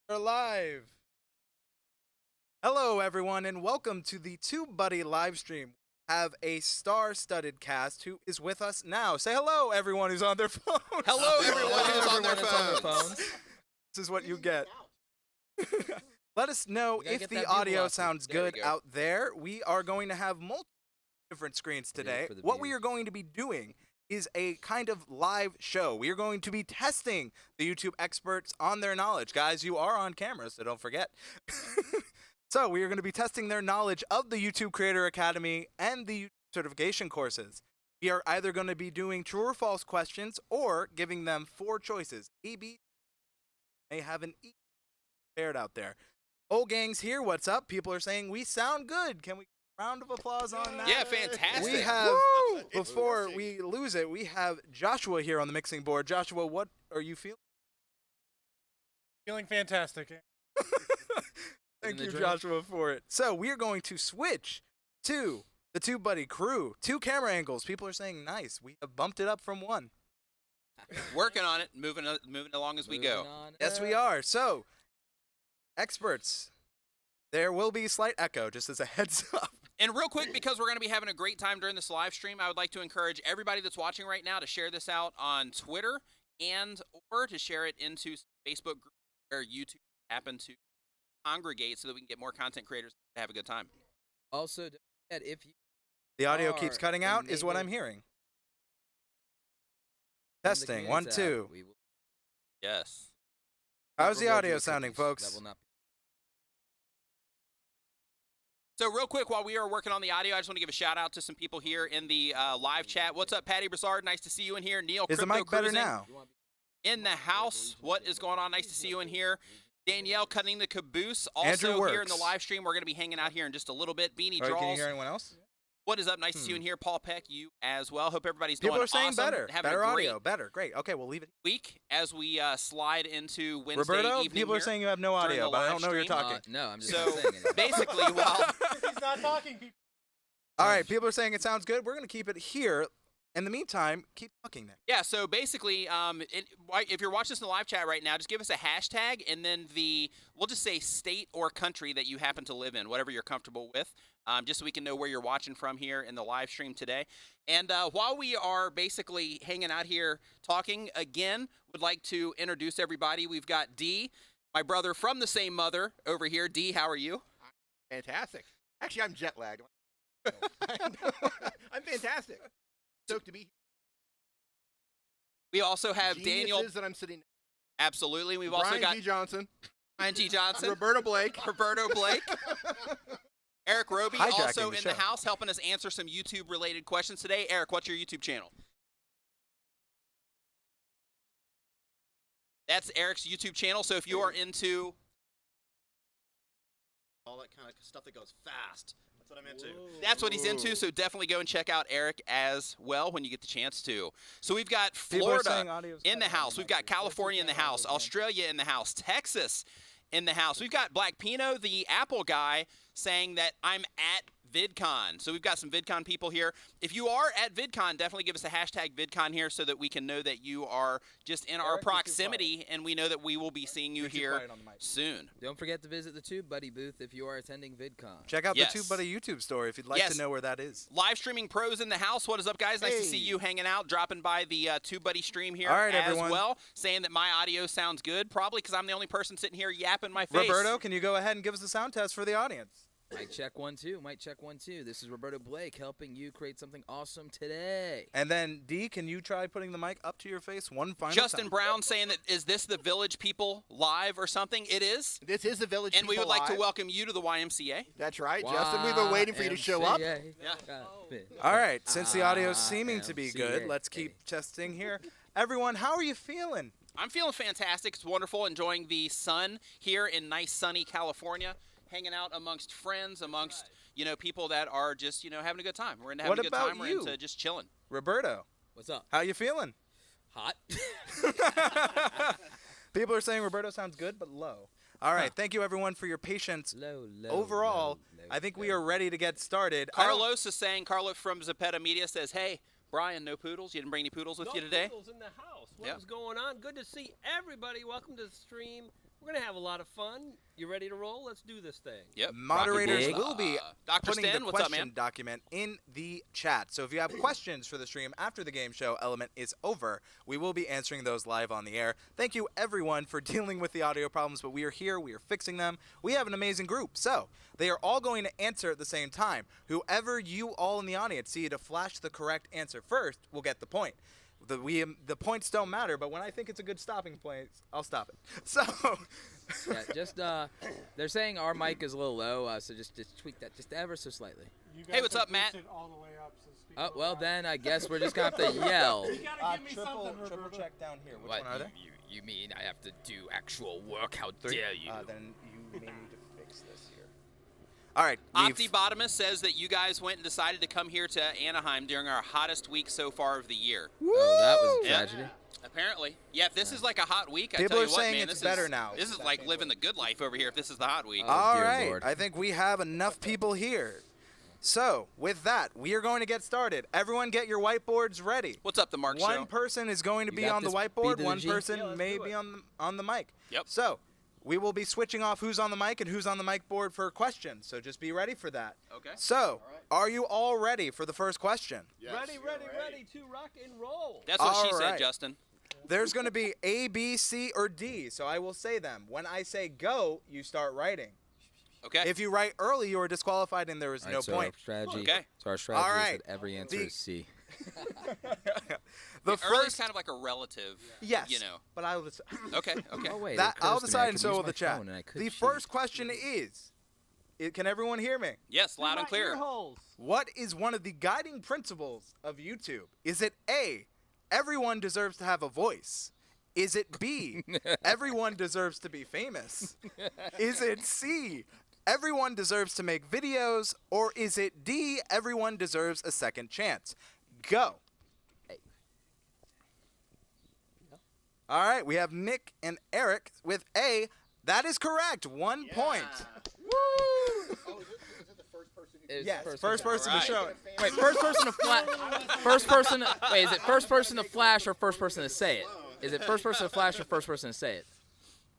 We're live. Hello, everyone, and welcome to the TubeBuddy live stream. We have a star-studded cast who is with us now. Say hello, everyone who's on their phones. Hello, everyone who's on their phones. This is what you get. Let us know if get the that audio velocity. sounds There we good go. out there. We are going to have multiple different screens today. for the What we views. are going to be doing is a kind of live show. We are going to be testing the YouTube experts on their knowledge. Guys, you are on camera, so don't forget. So we are going to be testing their knowledge of the YouTube Creator Academy and the YouTube certification courses. We are either going to be doing true or false questions or giving them 4 choices. A, B, may have an E paired out there. Old gang's here. What's up? People are saying we sound good. Can we round of applause on that? Yeah, fantastic. We have, before we lose it, we have Joshua here on the mixing board. Joshua, what are you feeling? Feeling fantastic. Thank the you, drink. Joshua, for it. So we are going to switch to the TubeBuddy crew. 2 camera angles. People are saying nice. We have bumped it up from 1. Working on it, moving along as we go. Yes, we are. So, experts, there will be slight echo, just as a heads up. And real quick, because we're going to be having a great time during this live stream, I would like to encourage everybody that's watching right now to share this out on Twitter or to share it into Facebook group where YouTube happen to congregate so that we can get more content creators to have a good time. Also, don't forget, if you The audio are keeps cutting out, is what I'm enabled- hearing. from the Testing, 1, community 2. tab, we will Yes. How's the reward audio you sounding, cookies. folks? That will not be So real quick, while we are working on the audio, I just want to give a shout out to some people here in the live chat. What's up, Patty Broussard? Nice to see you in here. Neil, Is the Crypto mic better Cruising now? in the house. What is going on? Nice to see you in here. Danielle cutting the caboose. Andrew Also here in the Works. live stream, we're going to be hanging out here in just a little bit. Beanie All right, can you Draws. hear anyone else? What is up? Nice to see you in here. Paul Peck, you as well. Hope everybody's People doing are saying awesome. better. Having Better a great audio. Better. Great. Okay, we'll leave it. week as we slide into Wednesday Roberto, evening people are here. saying you have no during audio, the but I live don't know you're stream. talking. no, I'm just So not saying anything. basically, while He's not talking, people. All right, people are saying it sounds good. We're going to keep it here. In the meantime, keep talking then. yeah, so basically, if you're watching this in the live chat right now, just give us a hashtag and then we'll just say state or country that you happen to live in, whatever you're comfortable with, just so we can know where you're watching from here in the live stream today. And while we are basically hanging out here talking, again, would like to introduce everybody. We've got D, my brother from the same mother over here. D, how are you? Fantastic. Actually, I'm jet lagged. I'm fantastic. Stoked to be here. We also have Daniel. Geniuses that I'm sitting. Absolutely. We've Brian also got G. Johnson, Ryan G. Johnson, Roberta Blake. Roberto Blake, Eric Roby, Hijacking also the in show. the house helping us answer some YouTube-related questions today. Eric, what's your YouTube channel? That's Eric's YouTube channel. So if you are into all that kind of stuff that goes fast. That's what I'm into. that's what he's into, so definitely go and check out Eric as well when you get the chance to. So we've got People are Florida saying audio's in the cutting out. house. We've got California in the house, Australia in the house, Texas in the house. We've got Black Pino, the Apple guy, saying that I'm at VidCon. So we've got some VidCon people here. If you are at VidCon, definitely give us a hashtag VidCon here so that we can know that you are just in our Eric, you're too proximity and we know that we will be seeing you You're too here quiet on the mic. soon. Don't forget to visit the TubeBuddy booth if you are attending VidCon. Check out Yes. the TubeBuddy YouTube store if you'd like Yes. to know where that is. Live streaming pros in the house. What is up, guys? Nice to see Hey. you hanging out, dropping by the TubeBuddy stream here All right, as everyone. well, saying that my audio sounds good, probably because I'm the only person sitting here yapping my face. Roberto, can you go ahead and give us a sound test for the audience? Mic check 1 2. Mic check 1 2. This is Roberto Blake helping you create something awesome today. And then, D, can you try putting the mic up to your face one final Justin time? Brown saying that, is this the Village People live or something? It is. This is the Village And we People would like to Live. welcome you to the YMCA. That's right, Justin. We've been waiting for you to show up. YMCA. Yeah. All right, since the audio is seeming to be good, YMCA. let's keep testing here. Everyone, how are you feeling? I'm feeling fantastic. It's wonderful. Enjoying the sun here in nice sunny California. Hanging out amongst friends, amongst people that are just having a good time. We're into having What a good about time. We're you? into just chilling. Roberto, What's up? how you feeling? Hot. People are saying Roberto sounds good, but low. All right, thank you everyone for your patience. Low, low, Overall, low, I think we low. are ready to get started. I don't- Carlos is saying, Carlos from Zapeta Media says, hey, Brian, no poodles? You didn't bring any poodles with you today? Poodles in the house. Yeah. What's going on? Good to see everybody. Welcome to the stream. We're gonna have a lot of fun. You ready to roll? Let's do this thing. Yep. Moderators Rocky will be Dr. putting Stan, the what's up, question man? document in the chat. So if you have questions for the stream after the game show element is over, we will be answering those live on the air. Thank you, everyone, for dealing with the audio problems, but we are here. We are fixing them. We have an amazing group. So they are all going to answer at the same time. Whoever you all in the audience see to flash the correct answer first will get the point. The points don't matter, but when I think it's a good stopping point, I'll stop it. So, Yeah, just they're saying our mic is a little low, so just tweak that just ever so slightly. You Hey, guys what's have up, Matt? boosted all the way up, so speak a Oh little well, louder. then I guess we're just gonna have to yell. You gotta give me something, Roberto. check down here. Which What, one are they? you mean I have to do actual work? How dare you? Then you may need to fix this here. All right. we've- Optibotamus says that you guys went and decided to come here to Anaheim during our hottest week so far of the year. Oh, that was a Yeah. tragedy. Apparently. Yeah, if this is like a hot week, I People tell are you what, saying man, it's this better is, now. This is like living the good life over here if this is the hot week. Oh, All dear right. Lord. I think we have enough people here. So, with that, we are going to get started. Everyone get your whiteboards ready. What's up, the Mark One Show? person is going to You be got on the this, B whiteboard. to the One G? person Yeah, let's may do be it. on the mic. Yep. So, we will be switching off who's on the mic and who's on the mic board for questions. So, just be ready for that. Okay. So, are you all ready for the first question? Yes, ready, you're ready to rock and roll. That's what she All said, right. Justin. There's going to be A, B, C, or D. So, I will say them. When I say go, you start writing. Okay. If you write early, you are disqualified and there is All no right, so point. Our strategy. Okay. So our strategy All is right. that every answer The- is C. The Early is first, kind of like a relative. yes, You know. but I will decide. Okay. Okay. Oh wait, That it I'll occurs to me I decide, and could so use will my the chat. phone and I could The cheat. first question is, can everyone hear me? Yes, loud and clear. What is one of the guiding principles of YouTube? Is it A, everyone deserves to have a voice? Is it B, everyone deserves to be famous? Is it C, everyone deserves to make videos? Or is it D, everyone deserves a second chance? Go. All right, we have Nick and Eric with A. That is correct. 1 point. Oh, is it the first person who It's Yes, first first person to Alright. show it. Wait, first person to flash. First person. Wait, is it first person to flash or first person to say it? Is it first person to flash or first person to say it?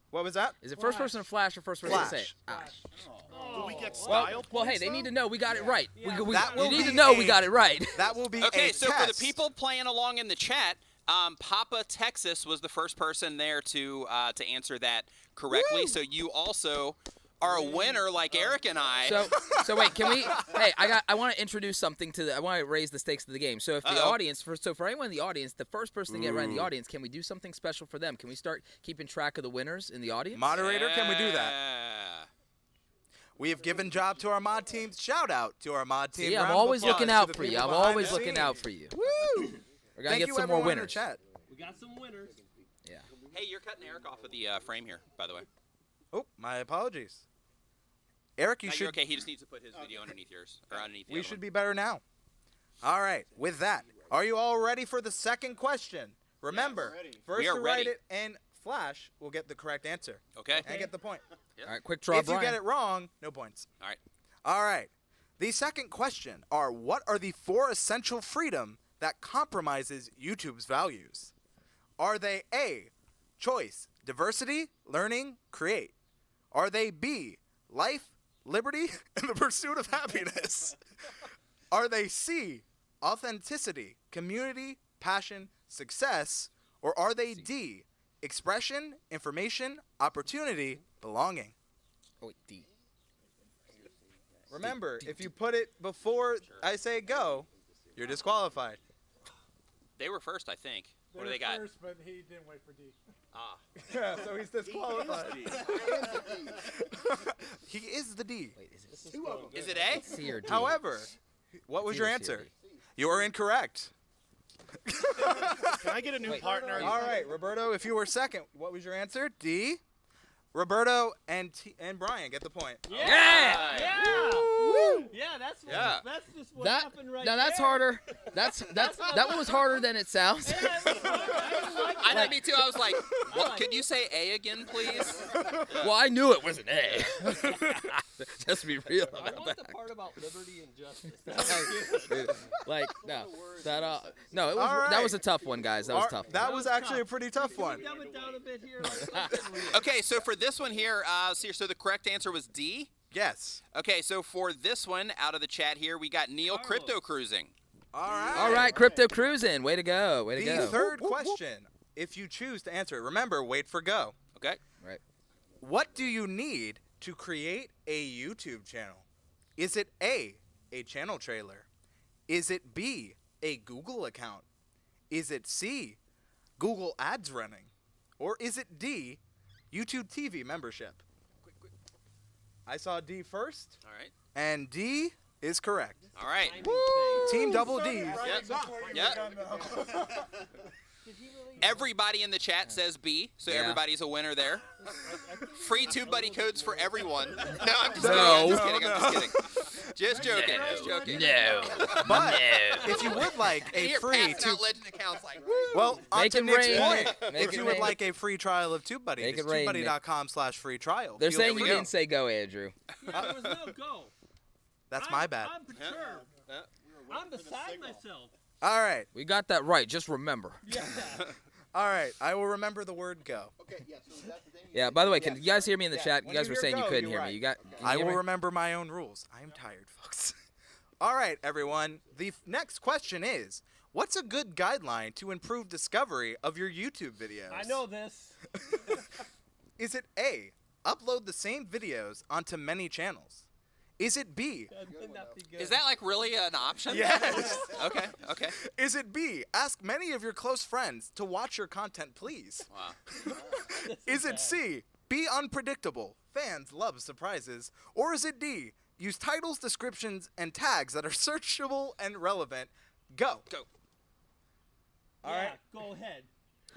What was that? Is it first person to flash or first person to say it? Flash. Do we get Well, style well, hey, points, they need to though? know we got it right. We That will you need be to know we a- got it right. That will be Okay, a so test. for the people playing along in the chat, Papa Texas was the first person there to answer that correctly. So you also are a winner, like Eric and I. So wait, can we? Hey, I want to introduce something to I want to raise the stakes of the game. So if the Uh-oh. audience, for anyone in the audience, the first person to get right in the audience, can we do something special for them? Can we start keeping track of the winners in the audience? Moderator, can we do that? Yeah. We have given job to our mod team. Shout out to our mod team. See, I'm Round of always applause looking to out the for you. people I'm behind always the looking scenes. out for you. Woo! We're gonna Thank get you, some more everyone in the winners. chat. We got some winners. Yeah. Hey, you're cutting Eric off of the frame here, by the way. Oh, my apologies. Eric, you No, should. you're okay. He just needs to put his video underneath yours, or underneath the We other should one. be better now. All right. With that, are you all ready for the second question? Remember, ready. first We are to write ready. it and flash will get the correct answer Okay. and get the point. All right, quick draw, If you Brian. get it wrong, no points. All right. All right. The second question are what are the 4 essential freedom that compromises YouTube's values? Are they A, choice, diversity, learning, create? Are they B, life, liberty, and the pursuit of happiness? Are they C, authenticity, community, passion, success? Or are they D, expression, information, opportunity, belonging? Oh, wait, D. Remember, if you put it before I say go, you're disqualified. They were first, I think. What do They're they got? First, but he didn't wait for D. Ah. Yeah, so he's disqualified. He is the D. Wait, is it Two of them. Is it A? C or D? However, what was your Either C or answer? D. You are incorrect. Can I get a new Wait. partner? All right, Roberto, if you were second, what was your answer? D. Roberto and Brian get the point. Yeah. Yeah. Woo. Yeah, that's what, Yeah. that's just what That happened right now that's there. harder. That one was harder than it sounds. Yeah, it was hard. I didn't like I know, that. me too. I was like, what? like Could you say A again, please? Well, I knew it was an A. Just to be real I about want that. the part about liberty and justice. Like no, that no, it was All that was a right. tough one, guys. That was tough. That was was actually tough. a pretty tough Can we one. dumb it down a bit here? Like, Okay, so for this one here, so the correct answer was D. Yes. Okay, so for this one, out of the chat here, we got Neil Crypto Cruising. All right. All right, crypto cruising. Way to go. Way to The go. third question, if you choose to answer it, remember, wait for go. Okay. Right. What do you need to create a YouTube channel? Is it A, a channel trailer? Is it B, a Google account? Is it C, Google Ads running? Or is it D, YouTube TV membership? I saw D first, All right. and D is correct. All right. Team Double D's. Yep. Everybody in the chat says B, so Yeah. everybody's a winner there. Free TubeBuddy codes for everyone. No, I'm just No. kidding. I'm just kidding. Just joking. Just joking. No. But if you would like a Here, free passing out legend accounts like, well, on Make to it Nick's rain. point, Make if it you would rain. like a free trial of TubeBuddy, Make it's it rain, TubeBuddy.com/free trial. They're Feel saying free you to didn't say go, Andrew. There was no go. That's my bad. I'm perturbed. I'm beside myself. All right. We got that right. Just remember. Yeah. All right. I will remember the word go. Okay, yeah, so that's the thing. Yeah. By the way, can you guys hear me in the chat? You When guys you were hear saying you go, couldn't you're hear me. right. You got. Can I you hear will me? remember my own rules. I am tired, folks. All right, everyone. The next question is, what's a good guideline to improve discovery of your YouTube videos? I know this. Is it A, upload the same videos onto many channels? Is it B? That would not be good. is that like really an option? Yes. Okay. Okay. Is it B, ask many of your close friends to watch your content, please? Wow. Is it C, be unpredictable, fans love surprises? Or is it D, use titles, descriptions, and tags that are searchable and relevant? Go. Go. All Yeah, right. go ahead.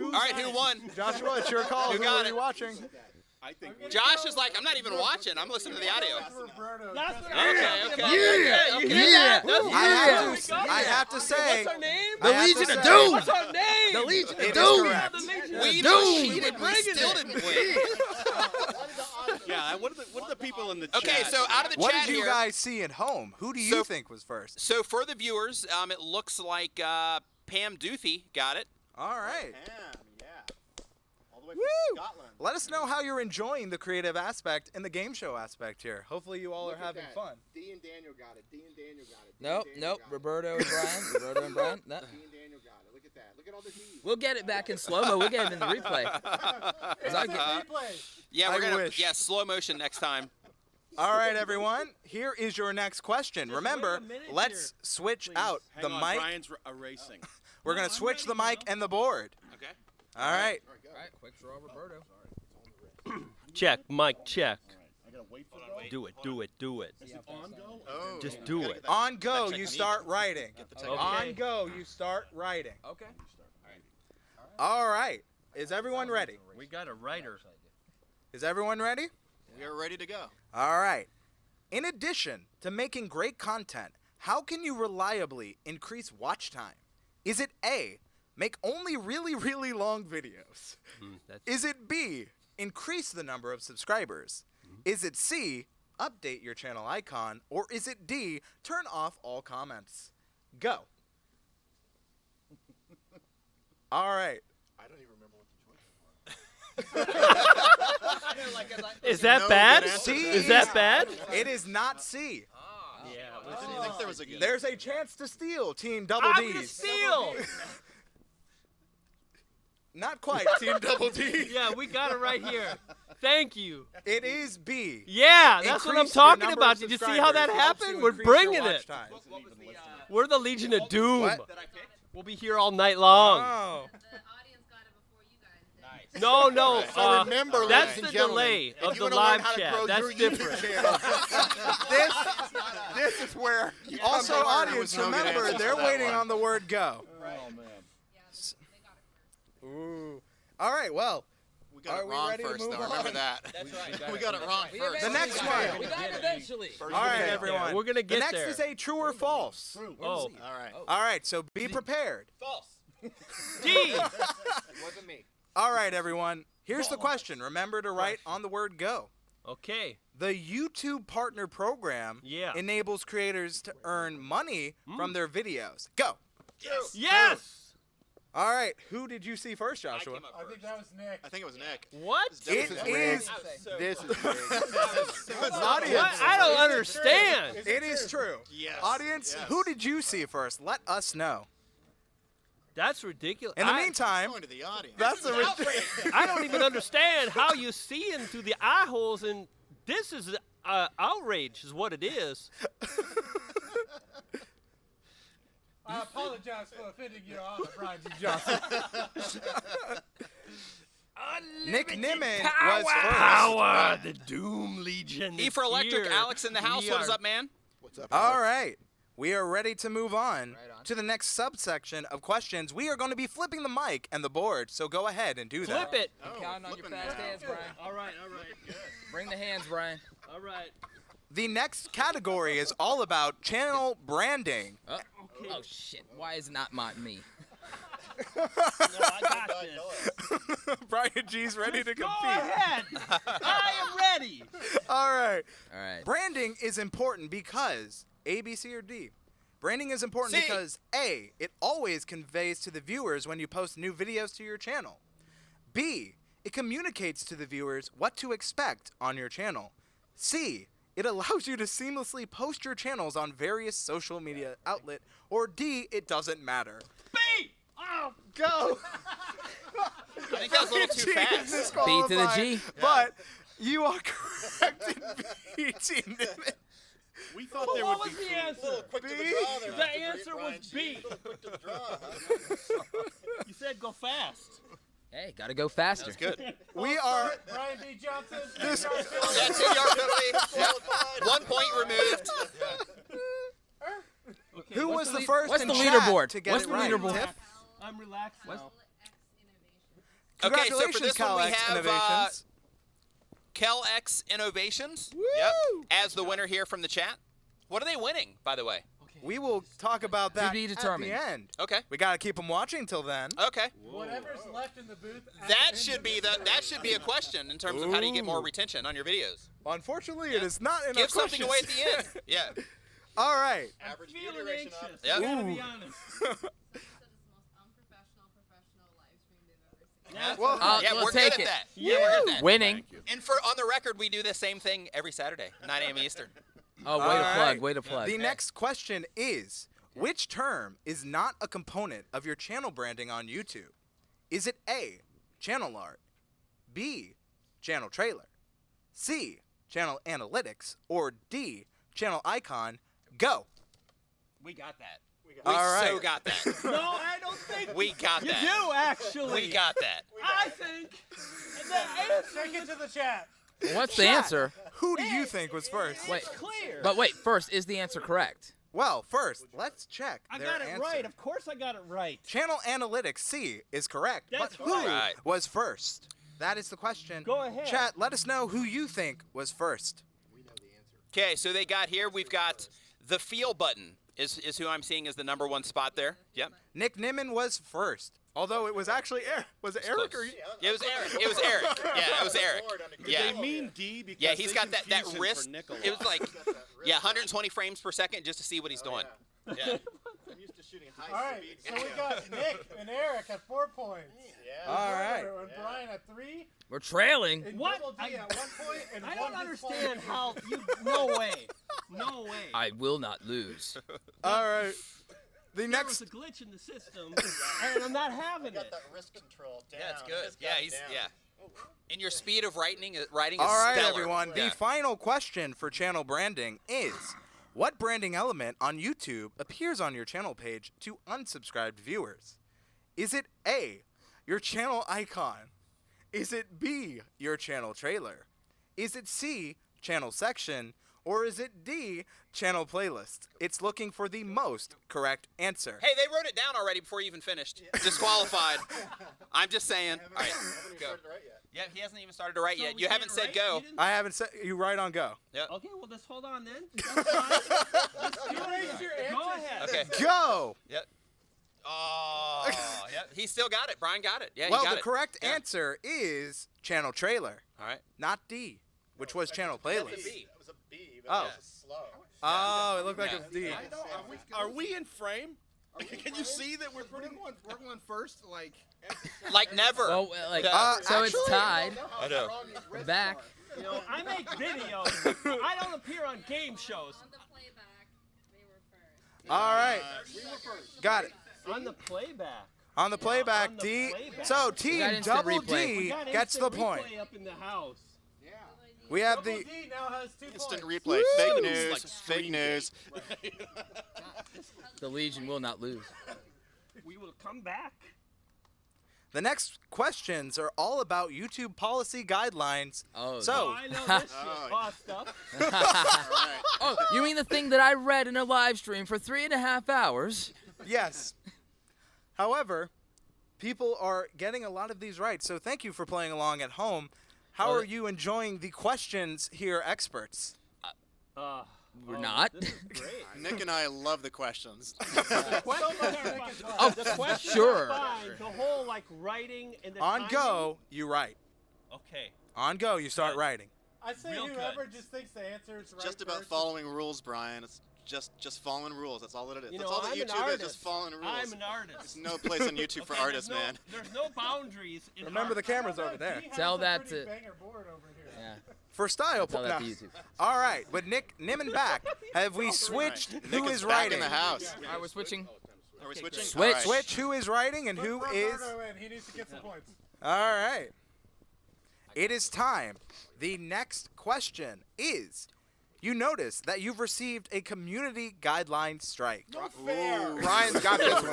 All right. Who won? Joshua, it's your call. Who Who got are it? you watching? I think Josh is like, I'm not even watching. I'm listening to the audio. That's what Okay. I'm Okay. Yeah. You hear Yeah. that? That's I have to say, What's our name? I The have to Legion of say- Doom. What's our name? The Legion It of is Doom. correct. The Legion. We of even Dude. cheated. We still didn't win. yeah. What are the people in the chat? Okay, so out of the What chat did you here. guys see at home? Who do you So- think was first? So for the viewers, it looks like Pam Doothy got it. All right. Yeah. All the way Woo! from Scotland. Let us know how you're enjoying the creative aspect and the game show aspect here. Hopefully you all Look are at having that. fun. D and Daniel got it. D and Daniel got it. D Nope. and Daniel Nope. got it. Roberto and Brian. Roberto and Brian. No. D and Daniel got it. Look at that. Look at all the D's. We'll get it back in slow mo. We'll get it in the replay. 'Cause I get- Yeah, I we're gonna wish. slow motion next time. All right, everyone. Here is your next question. Just Remember, wait a minute let's here, switch please. out Hang the on, mic. Brian's erasing. We're going to switch the mic and the board. Okay. All right. All right. Quick draw, Roberto. Check, Mike, check. I gotta wait for the Do it, do it, do it. Oh. Just do it. On go, you start writing. Okay. On go, you start writing. Okay. All right. Is everyone ready? We got a writer. Is everyone ready? We are ready to go. All right. In addition to making great content, how can you reliably increase watch time? Is it A, make only really, really long videos? Is it B, increase the number of subscribers? Is it C, update your channel icon? Or is it D, turn off all comments? Go. All right. I don't even remember what the choices were. Is that No bad? good answer. Is that bad? It is not C. Yeah. I didn't think there was a good. There's a chance to steal, Team Double I'm gonna D's. steal. Not quite, Team Double D. Yeah, we got it right here. Thank you. It is B. Yeah, that's what I'm Increase the talking number about. of Did you see how that subscribers helps happened? you We're increase your bringing watch it. time. We're the Legion of Doom. What? We'll be here all night long. Oh. The audience got it before you guys did. No, no. So remember, that's ladies the and gentlemen, delay if of you the wanna live learn how to chat. grow That's your different. YouTube channel, This is where you also come to learn audience with no good remember answers they're for that waiting one. on the word go. Oh man. Yeah, they got it first. Ooh. All right, well, We got Are it we wrong ready to first, move though. Remember on? that. That's right. We got it wrong first. The next one. We got it eventually. all right, there. everyone. We're gonna the get next there. is a true or false. Oh, All right. All right, so be prepared. D. Wasn't me. All right, everyone. Here's the question. Remember to write on the word go. Okay. The YouTube Partner Program Yeah. enables creators to earn money from their videos. Go. Yes. All right, who did you see first, Joshua? came up I think that was Nick. I think it was Nick. What? It is. This is big. Audience. What? I don't understand. It is true. Yes. Audience, Yes. who did you see first? Let us know. That's ridiculous. In the I- meantime, Going to the audience. that's a I don't even understand how you see into the eye holes, and this is outrage, is what it is. I apologize for offending your honor, Brian G. Johnson. Nick Nimmin was first. Power, the Doom Legion. E is for Electric, here. Alex in the house. We What is are- up, man? What's up? All Alex? right. We are ready to move on, Right on. to the next subsection of questions. We are going to be flipping the mic and the board, so go ahead and do that. Flip it. Oh, Counting on your flipping fast now. hands, Brian. All right, all right, Bring the hands, Brian. all right. The next category is all about channel branding. Oh, oh shit! Why is it not me? No, I got this. Brian G's ready to Go compete. ahead. I am ready. All right. All right. Branding is important because A, B, C, or D. Branding is important C. because A, it always conveys to the viewers when you post new videos to your channel. B, it communicates to the viewers what to expect on your channel. C, it allows you to seamlessly post your channels on various social media outlet. Or D, it doesn't matter. B. Oh, Go! I think that was a little too Brian G fast. is B to the disqualified, G. But you are correct in B, T. Nimmin. We thought Well, there what would was be the answer? a little quick to the B? draw there. The Mr. answer Brian was G. B. A little quick to the draw, huh? You said go fast. Hey, gotta go faster. That's good. We are. Brian B. Johnson. This- Yeah, 2-yard penalty. Yep. 1 point removed. Okay, Who what's was the first what's in the chat leaderboard? to get What's it the right? leaderboard? Tiff? I'm relaxed now. X Innovation. Okay, so for Congratulations, this one we Cal X have Innovations. KelX Innovations. Woo! Yep. As the winner here from the chat. What are they winning, by the way? We will talk about that be at determined. the end. Okay. We gotta keep them watching till then. Okay. Whatever's left in the booth. at That the should end be of that should be a question in terms of how do you get more Ooh. retention on your videos. Unfortunately, it is not enough Give something questions. away at the end. Yeah. All right. I'm Average feeling view duration anxious. up. Yep. I gotta Ooh. be honest. Said it's the most unprofessional live stream they've ever seen. That's Well, right. Yeah, we'll we're take good at it. that. Yeah, we're good at that. Winning. And for on the record, we do the same thing every Saturday, 9 a.m. Eastern. Oh, way All to right. plug. Way to plug. The next question is, which term is not a component of your channel branding on YouTube? Is it A, channel art, B, channel trailer, C, channel analytics, or D, channel icon? Go. We got that. We All so right. got that. No, I don't think We got you that. do actually. We got that. I think the answer Take it to the chat. What's the Chat, answer? Who do you think was first? Wait. is clear. But wait, first, is the answer correct? Well, first, let's check I their got it answer. right. Of course, I got it right. Channel analytics C is correct. That's but who right. was first? That is the question. Go ahead. Chat, let us know who you think was first. Okay, so they got here. We've got the feel button is who I'm seeing as the #1 spot there. Yep. Nick Nimmin was first. Although it was actually Eric. Was it Eric or Close. Yeah, it was Eric. It was Eric. Yeah, it was Eric. Yeah. They mean D because Yeah, he's they got that confuse him wrist. for Nicola. It was like, yeah, 120 frames per second just to see what he's doing. Yeah. I'm used to shooting high All right, speed. so we got Nick and Eric at 4 points. Yeah. All right. And Brian at 3. We're trailing. And What? Double D at 1 point. And I one don't understand disqualification. how you. No way. No way. I will not lose. All right. The There next was a glitch in the system, and I'm not having Got it. that wrist control down. Yeah, it's good. Just Yeah, got it he's down. yeah. And your speed of writing is All right, stellar. everyone. Yeah. The final question for channel branding is, what branding element on YouTube appears on your channel page to unsubscribed viewers? Is it A, your channel icon? Is it B, your channel trailer? Is it C, channel section? Or is it D, channel playlist? It's looking for the most correct answer. Hey, they wrote it down already before you even finished. Disqualified. I'm just saying. All right, go. Started right yet. Yeah, he hasn't even started to write So yet. we You can't haven't said write? go. You didn't- I haven't said you right on go. Yep. Okay, well, just hold on then. That's fine. Let's do Raise your it. Go answers. ahead. Okay. Go! Yep. Oh, yep. He still got it. Brian got it. Yeah, Well, he got the it. correct Yeah. answer is channel trailer, All right. not D, which was channel That's a playlist. B. That was a B, but Oh. it was slow. Oh, it looked like Yeah. it was D. Are we in frame? Can you see that we're pretty? We're going first, like. Like never. Well, like, so it's actually- tied. I know. We're back. You know, I make videos. I don't appear on game shows. On the playback, they were first. All right. Got it. On the playback. On the playback, on the D. playback. So got Team instant Double replay. D We got gets the instant point. replay up in the house. We have Double the. D now has 2 Instant points. replay. Fake Woo! news. Like Fake news. The Legion will not lose. We will come back. The next questions are all about YouTube policy guidelines. Oh. So- I know this Oh. shit. Stuff. Oh, you mean the thing that I read in a live stream for 3.5 hours? Yes. However, people are getting a lot of these right. So thank you for playing along at home. How Oh, are you enjoying the questions here, experts? We're not. This is great. Nick and I love the questions. The questions sure. are fine. The whole like writing and the On timing. go, you write. Okay. On go, you start writing. I say Real whoever good. just thinks the answer is right. Just about first. following rules, Brian. It's just following rules. That's all that it is. You That's know, all that I'm an YouTube is. artist. Just following rules. I'm an artist. There's no place on YouTube for Okay, artists, there's no, man. There's no boundaries. In Remember the art. cameras over there. He has Tell a that pretty to- banger board over here. Yeah. For style. Tell that to no. YouTube. All right, with Nick, Nim, and back, have we switched Nick who is back writing? in the house. All right, we're switching. Are we switching? Switch. All right. Switch who is writing and Put who Roberto is. in. He needs to get some points. All right. It is time. The next question is: you notice that you've received a community guideline strike. Ooh. Brian's got this one.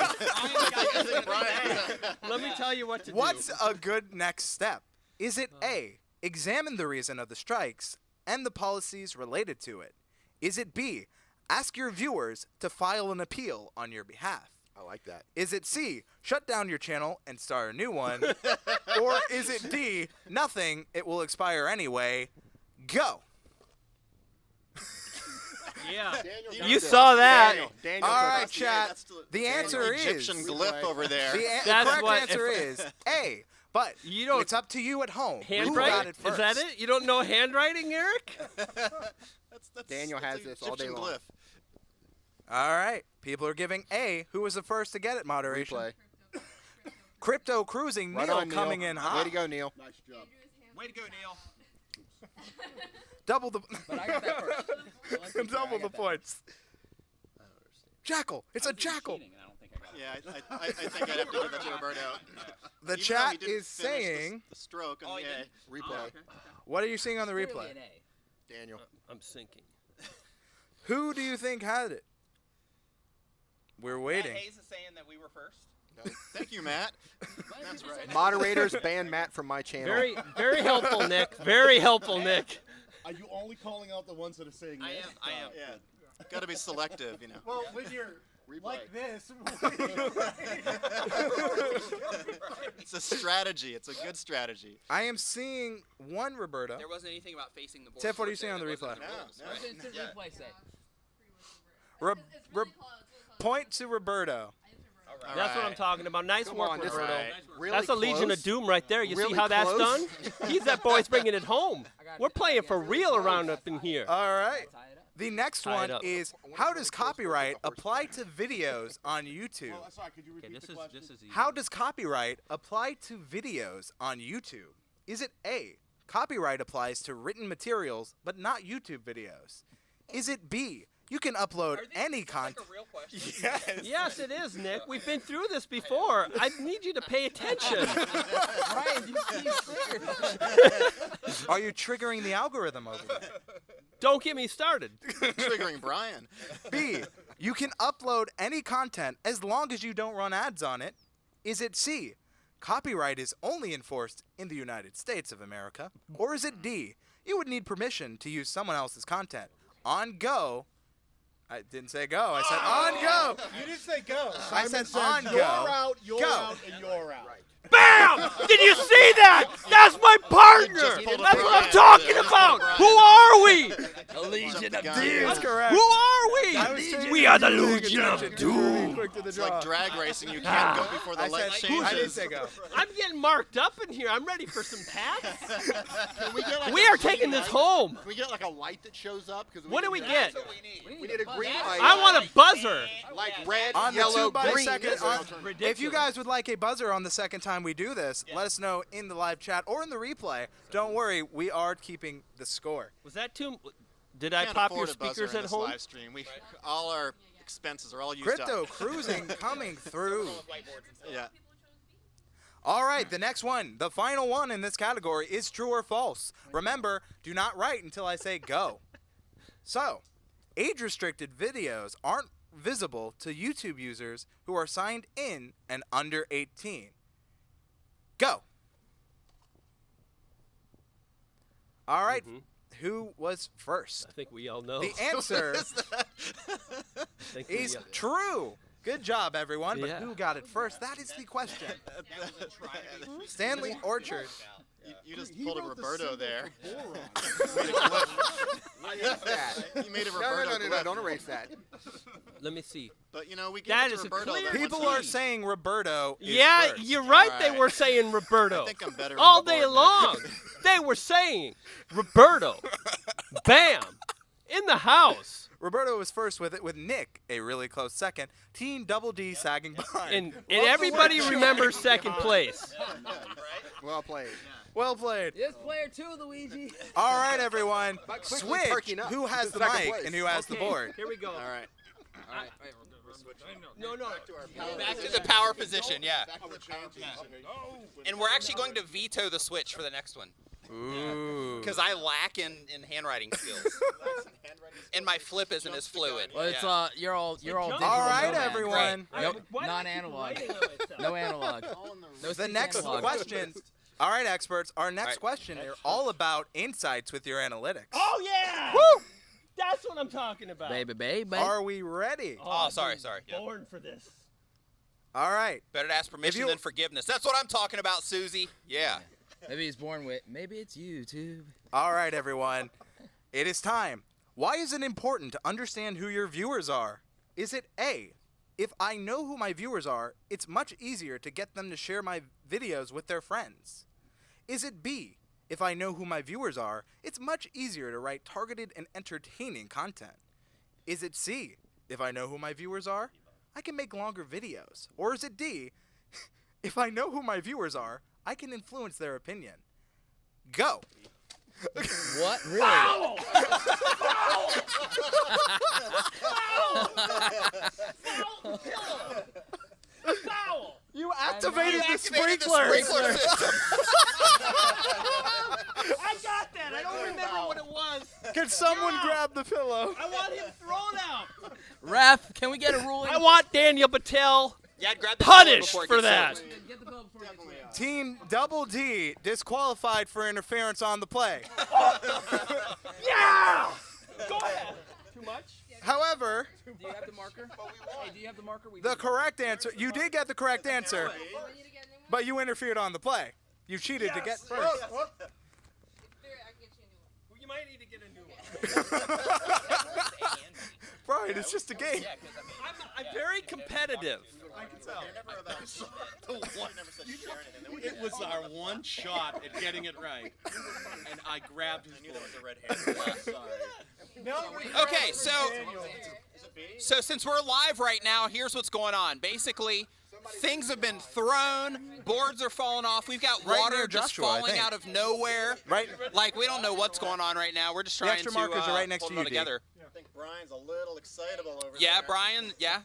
Let me tell you what to What's do. a good next step? Is it A, examine the reason of the strikes and the policies related to it? Is it B, ask your viewers to file an appeal on your behalf? I like that. Is it C, shut down your channel and start a new one? Or is it D, nothing, it will expire anyway? Go. Yeah. Daniel You saw that. Daniel All took right, us. chat. That's The answer Egyptian is glyph over there. the That's correct what- answer is A. But You don't- it's up to you at home. Who got Handwriting? it first? Is that it? You don't know handwriting, Eric? That's Daniel that's has a this all day Egyptian long. glyph. All right. People are giving A. Who was the first to get it? Moderation. Replay. Crypto cruising. Right Neil on, Neil. coming in Way hot. to go, Neil. Andrew's hand. Way to go, Neil. Double the. But I got that first. Well, let's be fair, I double got the that. points. Jackal. It's a jackal. Yeah, I think I'd have to give that to Roberto. The Even though he chat didn't is finish saying. the stroke on Oh, the he A. didn't? Replay. What are you seeing on the Clearly replay? an A. Daniel. I'm sinking. Who do you think had it? We're waiting. Matt Hayes is saying that we were first. Thank you, Matt. That's right. Moderators ban Matt from my channel. Very helpful, Nick. Very helpful, Nick. Are you only calling out the ones that are saying I yes? am. Yeah. Got to be selective, you know. Well, when you're Replay. like this. It's a strategy. It's a good strategy. I am seeing one Roberto. There wasn't anything about facing the board. Tiff, what are you so seeing on the that wasn't replay? in rules, No, right? What's the instant replay say? Reb- It's really close. Point to Roberto. All That's what I'm right. talking about. Nice Come work, on, this- Roberto. Right. Really That's a Legion of close? Doom right there. You Really see how that's close? done? He's that boy's bringing it home. We're playing for real around up in here. All right. Tie it up. The next Tie it one up. is: how does copyright apply to videos on YouTube? Well, sorry, could you Okay, repeat this the is question? this is easy. How does copyright apply to videos on YouTube? Is it A, copyright applies to written materials but not YouTube videos? Is it B, you can upload Are these- any is this like content? a real question? Yes. Yes, it is, Nick. We've been through this before. I need you to pay attention. Brian, you see his triggers. Are you triggering the algorithm over there? Don't get me started. Triggering Brian. B, you can upload any content as long as you don't run ads on it. Is it C, copyright is only enforced in the United States of America? Or is it D, you would need permission to use someone else's content? On go. I didn't say go. I said on go. You didn't say go. I said Simon on says, go. You're out, you're Go. out, and you're out. Bam! Did you see that? That's my partner. Just pulled a That's what I'm Brian. talking Just about. pulled a Who are we? The The Legion of Doom. Doom. That's correct. Who are I was we? changing We are the it. Legion of Quick Doom. to the It's draw. like drag racing. You can't go before the I light said, changes. I did say go. I'm getting marked up in here. I'm ready for some tats. Can we get like We a are green taking this light? home. Can we get like a light that shows up? What do we get? We need a green light. I want a buzzer. like red, On the yellow, TubeBuddy green. second, This is on- alternative. if you guys would like a buzzer on the second time we do this, let us know in the live chat or in the replay. Don't worry, we are keeping the score. Was that too? Did I Can't pop your afford a buzzer speakers in at this home? live stream. All our expenses are all used Crypto up. cruising coming through. Yeah. All right, the next one, the final one in this category is true or false. Remember, do not write until I say go. So, age-restricted videos aren't visible to YouTube users who are signed in and under 18. Go. All right, who was first? I think we all know. The answer I think we is all- true. Good job, everyone. But Yeah. who got it first? That is the question. Stanley Orchard. You just pulled a Roberto there. that. You made a No, Roberto. no, no, no, no, glyph. don't erase that. Let me see. But you know, we That gave it is to a Roberto clear- there. People What's are he? saying Roberto is Yeah, first. you're right. They Alright. were saying Roberto. I think I'm better. All on the day board, long. They were saying Roberto. Bam. In the house. Roberto was first with it, with Nick a really close second. Team Double D sagging behind. And everybody remembers second place. Well played. Well played. This player too, Luigi. All right, everyone. But quickly Switch. perking up Who has to the second mic place. and who has the Okay, board? Here we go. All right. No. Back to the power position, yeah. And we're actually going to veto the switch for the next one. Ooh. Because I lack in handwriting skills. And my flip isn't as fluid. Well, it's Yeah. you're all digital. All right, nomad. everyone. Nope, Why do you keep non-analog. writing on myself? No analog. No The speech next analog. question. All right, experts. Our next All right. question are all about insights with your analytics. Oh yeah! Woo! That's what I'm talking about. Baby. Are we ready? Oh, I've sorry. been Yeah. Born for this. All right. Better to ask permission you- than forgiveness. That's what I'm talking about, Susie. Yeah. Maybe he's born with. Maybe it's YouTube. All right, everyone. It is time. Why is it important to understand who your viewers are? Is it A, if I know who my viewers are, it's much easier to get them to share my videos with their friends? Is it B, if I know who my viewers are, it's much easier to write targeted and entertaining content? Is it C, if I know who my viewers are, I can make longer videos? Or is it D, if I know who my viewers are, I can influence their opinion? Go. What? Really? Foul! You activated the Activated the sprinkler. sprinkler system. I got that. I don't remember what it was. Can someone grab the pillow? I want him thrown out. Ref, can we get a ruling? I want Daniel Patel Yeah, grab the pillow punished before it for gets that. soaked. Team Double D disqualified for interference on the play. Yeah! Go ahead. Too much? However, Do you have the marker? Hey, do you have the marker? the correct answer, you did get the correct answer, but you interfered on the play. You cheated to get first. You might need to get a new one. Brian, it's just a game. I'm very competitive. It was our one shot at getting it right, and I grabbed his board. Okay, so since we're live right now, here's what's going on. Basically, things have been thrown, boards are falling off. We've got Right water near just Joshua, I falling think. out of nowhere. Right. Like we don't know what's going on right now. We're just The trying extra to markers are right next hold to it you, all D. together. I think Brian's a little excitable over there. Yeah, Brian. Yeah.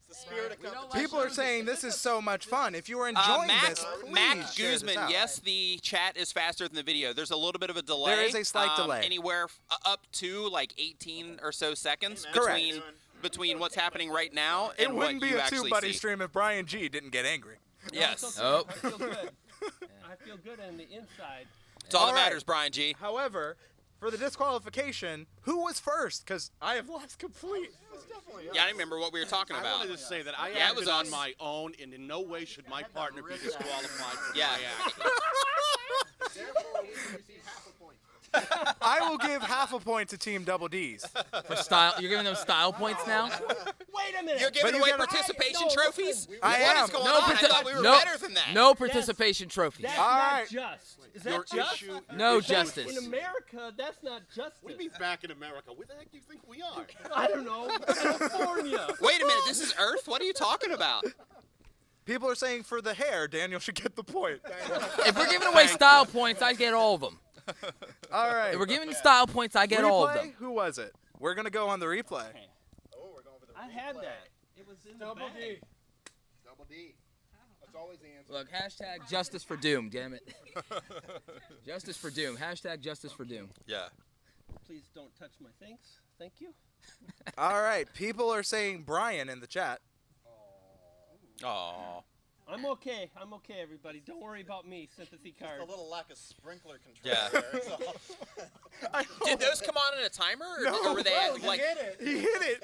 It's the spirit of competition. People are saying this is so much fun. If you are enjoying this, please Mac share this Guzman, out. yes, the chat is faster than the video. There's a little bit of a delay. There is a slight delay. Anywhere up to like 18 or so seconds Correct. between what's happening right now It and wouldn't what be you a actually TubeBuddy see. stream if Brian G didn't get angry. Yes. Oh. I feel good. I feel good on the inside. It's all that All right. matters, Brian G. However, for the disqualification, who was first? Because I have lost complete. Yeah, I remember what we were talking I about. wanted to say that I Yeah, it was acted on us. my own, and in no way should my partner be disqualified for Yeah. my action. Therefore, we can receive half a point. I will give half a point to Team Double D's. For style, you're giving them style points now. Wait a minute. You're giving you away gotta- participation No, trophies? listen. I What am. is going No on? I parti- thought we were no- better than that. No participation trophies. That's All not right. just. Is Your that just? issue. No your justice. In America, that's not justice. What do you mean back in America? Where the heck do you think we are? I don't know. California. Wait a minute, this is Earth? What are you talking about? People are saying for the hair, Daniel should get the point. If we're giving away style points, I get all of them. All right. If we're giving style points, I get all of Replay? them. Who was it? We're going to go on the replay. I had that. It was in the Double bag. D. Double D. That's always the answer. Look, hashtag justice for Doom, damn it. Justice for Doom. Hashtag justice for Doom. Yeah. Please don't touch my things. Thank you. All right. People are saying Brian in the chat. Oh. I'm okay. I'm okay, everybody. Don't worry about me. Sympathy card. A little lack of sprinkler control. Yeah. There, that's all. Did those come on in a timer, or were they like? He hit it.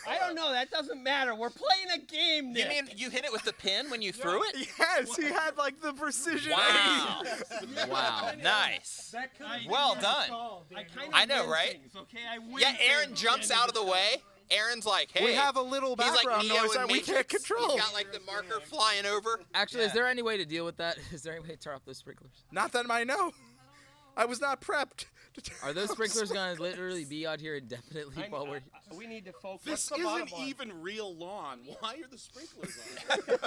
I don't know. That doesn't matter. We're playing a game. You Nick. mean you hit it with the pin when you threw it? Yes, he had like the precision. Wow. Wow. Nice. That could have Well been done. installed, I Daniel. kind of I know, win right? things, okay? I win Yeah, Aaron things jumps at the out of the end way. Aaron's like, hey. We have a little He's like background Neo noise in that we Matrix. can't control. He's got like the marker flying over. Actually, is there any way to deal with that? Is there any way to turn off those sprinklers? Not that I know. I was not prepped. Are those sprinklers going to literally be out here indefinitely while we're... We need to focus. This What's the bottom isn't line? even real lawn. Why are the sprinklers on?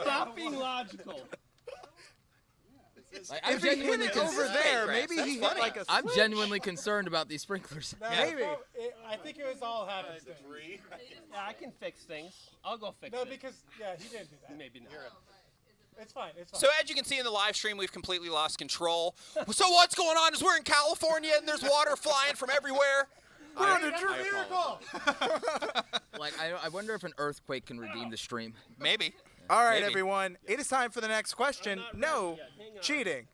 Stop being logical. Like, I'm If he hit genuinely it over there, Rex, maybe that's he hit funny. like a I'm switch. genuinely concerned about these sprinklers. No, Maybe. I think it was all happenstance. Yeah, I can fix things. I'll go fix No, it. because yeah, he didn't do that. Maybe not. It's fine. It's fine. So as you can see in the live stream, we've completely lost control. So what's going on is we're in California and there's water flying from everywhere. We're on a That's a miracle. Like, I wonder if an earthquake can redeem the stream. Maybe. All right, Maybe. everyone. It is time for the next question. not No ready yet. Hang on. cheating.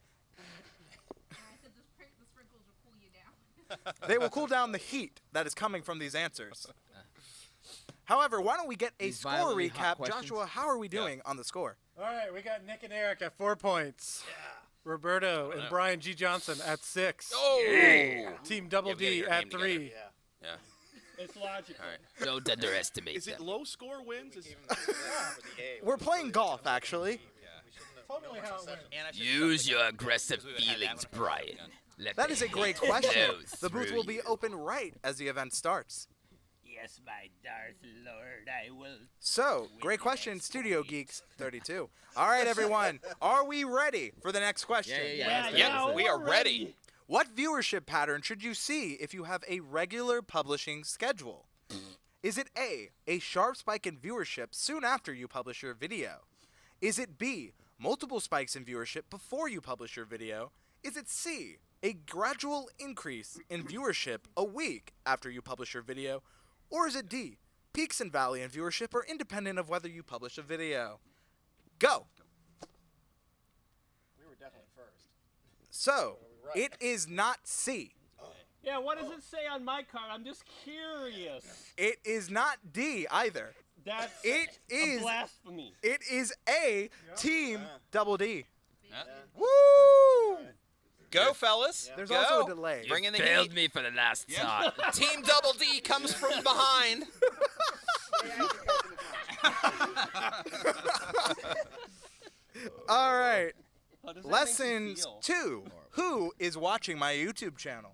I said the sprinkles will cool you down. They will cool down the heat that is coming from these answers. However, why don't we get a These score violently hot recap? questions. Joshua, how are we doing on the score? All right, we got Nick and Eric at 4 points. Roberto and Brian G. Johnson at 6. Oh. Team Double Yeah, we gotta D get our at name together. 3. Yeah. It's logical. All right. Don't underestimate Is it them. low score wins? Is, We're playing golf, actually. Totally how it went. Use your aggressive feelings, Brian. Let That the is a great hate question. flow The booth through will be you. open right as the event starts. Yes, my Darth Lord, I will. So, great question, Studio Geeks 32. All right, everyone. Are we ready for the next question? Yeah. Yeah, we are ready. What viewership pattern should you see if you have a regular publishing schedule? Is it A, sharp spike in viewership soon after you publish your video? Is it B, multiple spikes in viewership before you publish your video? Is it C, a gradual increase in viewership a week after you publish your video? Or is it D, peaks and valley in viewership are independent of whether you publish a video? Go! We were definitely first. So, it is not C. Yeah, what does it say on my card? I'm just curious. It is not D either. That's It is- a blasphemy. It is A, Team Double D. Yeah. Woo! Go, fellas. There's Go. also a delay. Bring in the Failed heat. me for the last time. Team Double D comes from behind. All right. How does that make you Lessons feel? 2. Who is watching my YouTube channel?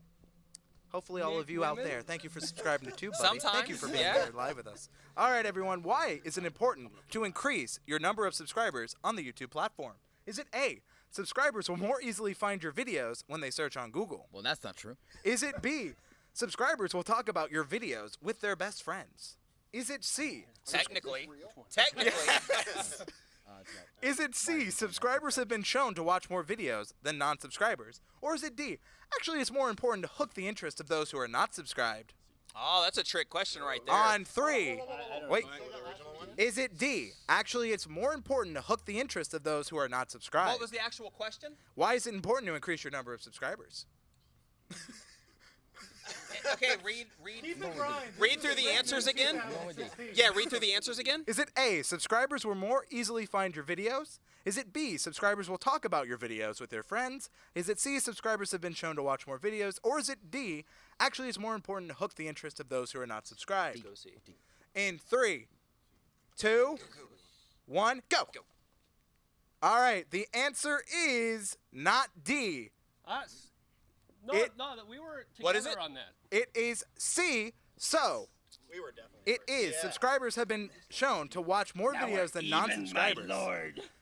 Hopefully all of you out Women? there. Thank you for subscribing to TubeBuddy. Thank you for Sometimes, being yeah. here live with us. All right, everyone. Why is it important to increase your number of subscribers on the YouTube platform? Is it A, subscribers will more easily find your videos when they search on Google? Well, that's not true. Is it B, subscribers will talk about your videos with their best friends? Is it C, Technically. Is it C, subscribers have been shown to watch more videos than non-subscribers? Or is it D, actually it's more important to hook the interest of those who are not subscribed? Oh, that's a trick question right there. On 3, wait, The original one? is it D, actually it's more important to hook the interest of those who are not subscribed? What was the actual question? Why is it important to increase your number of subscribers? Okay, read Keep it grind. read through the answers again. Yeah, read through the answers again. Is it A, subscribers will more easily find your videos? Is it B, subscribers will talk about your videos with their friends? Is it C, subscribers have been shown to watch more videos? Or is it D, actually it's more important to hook the interest of those who are not subscribed? Go see. In 3, 2, 1, go. All right, the answer is not D. No, we were together What is it? on that. It is C. So We were definitely. it is. Yeah. Subscribers have been shown to watch more videos than non-subscribers.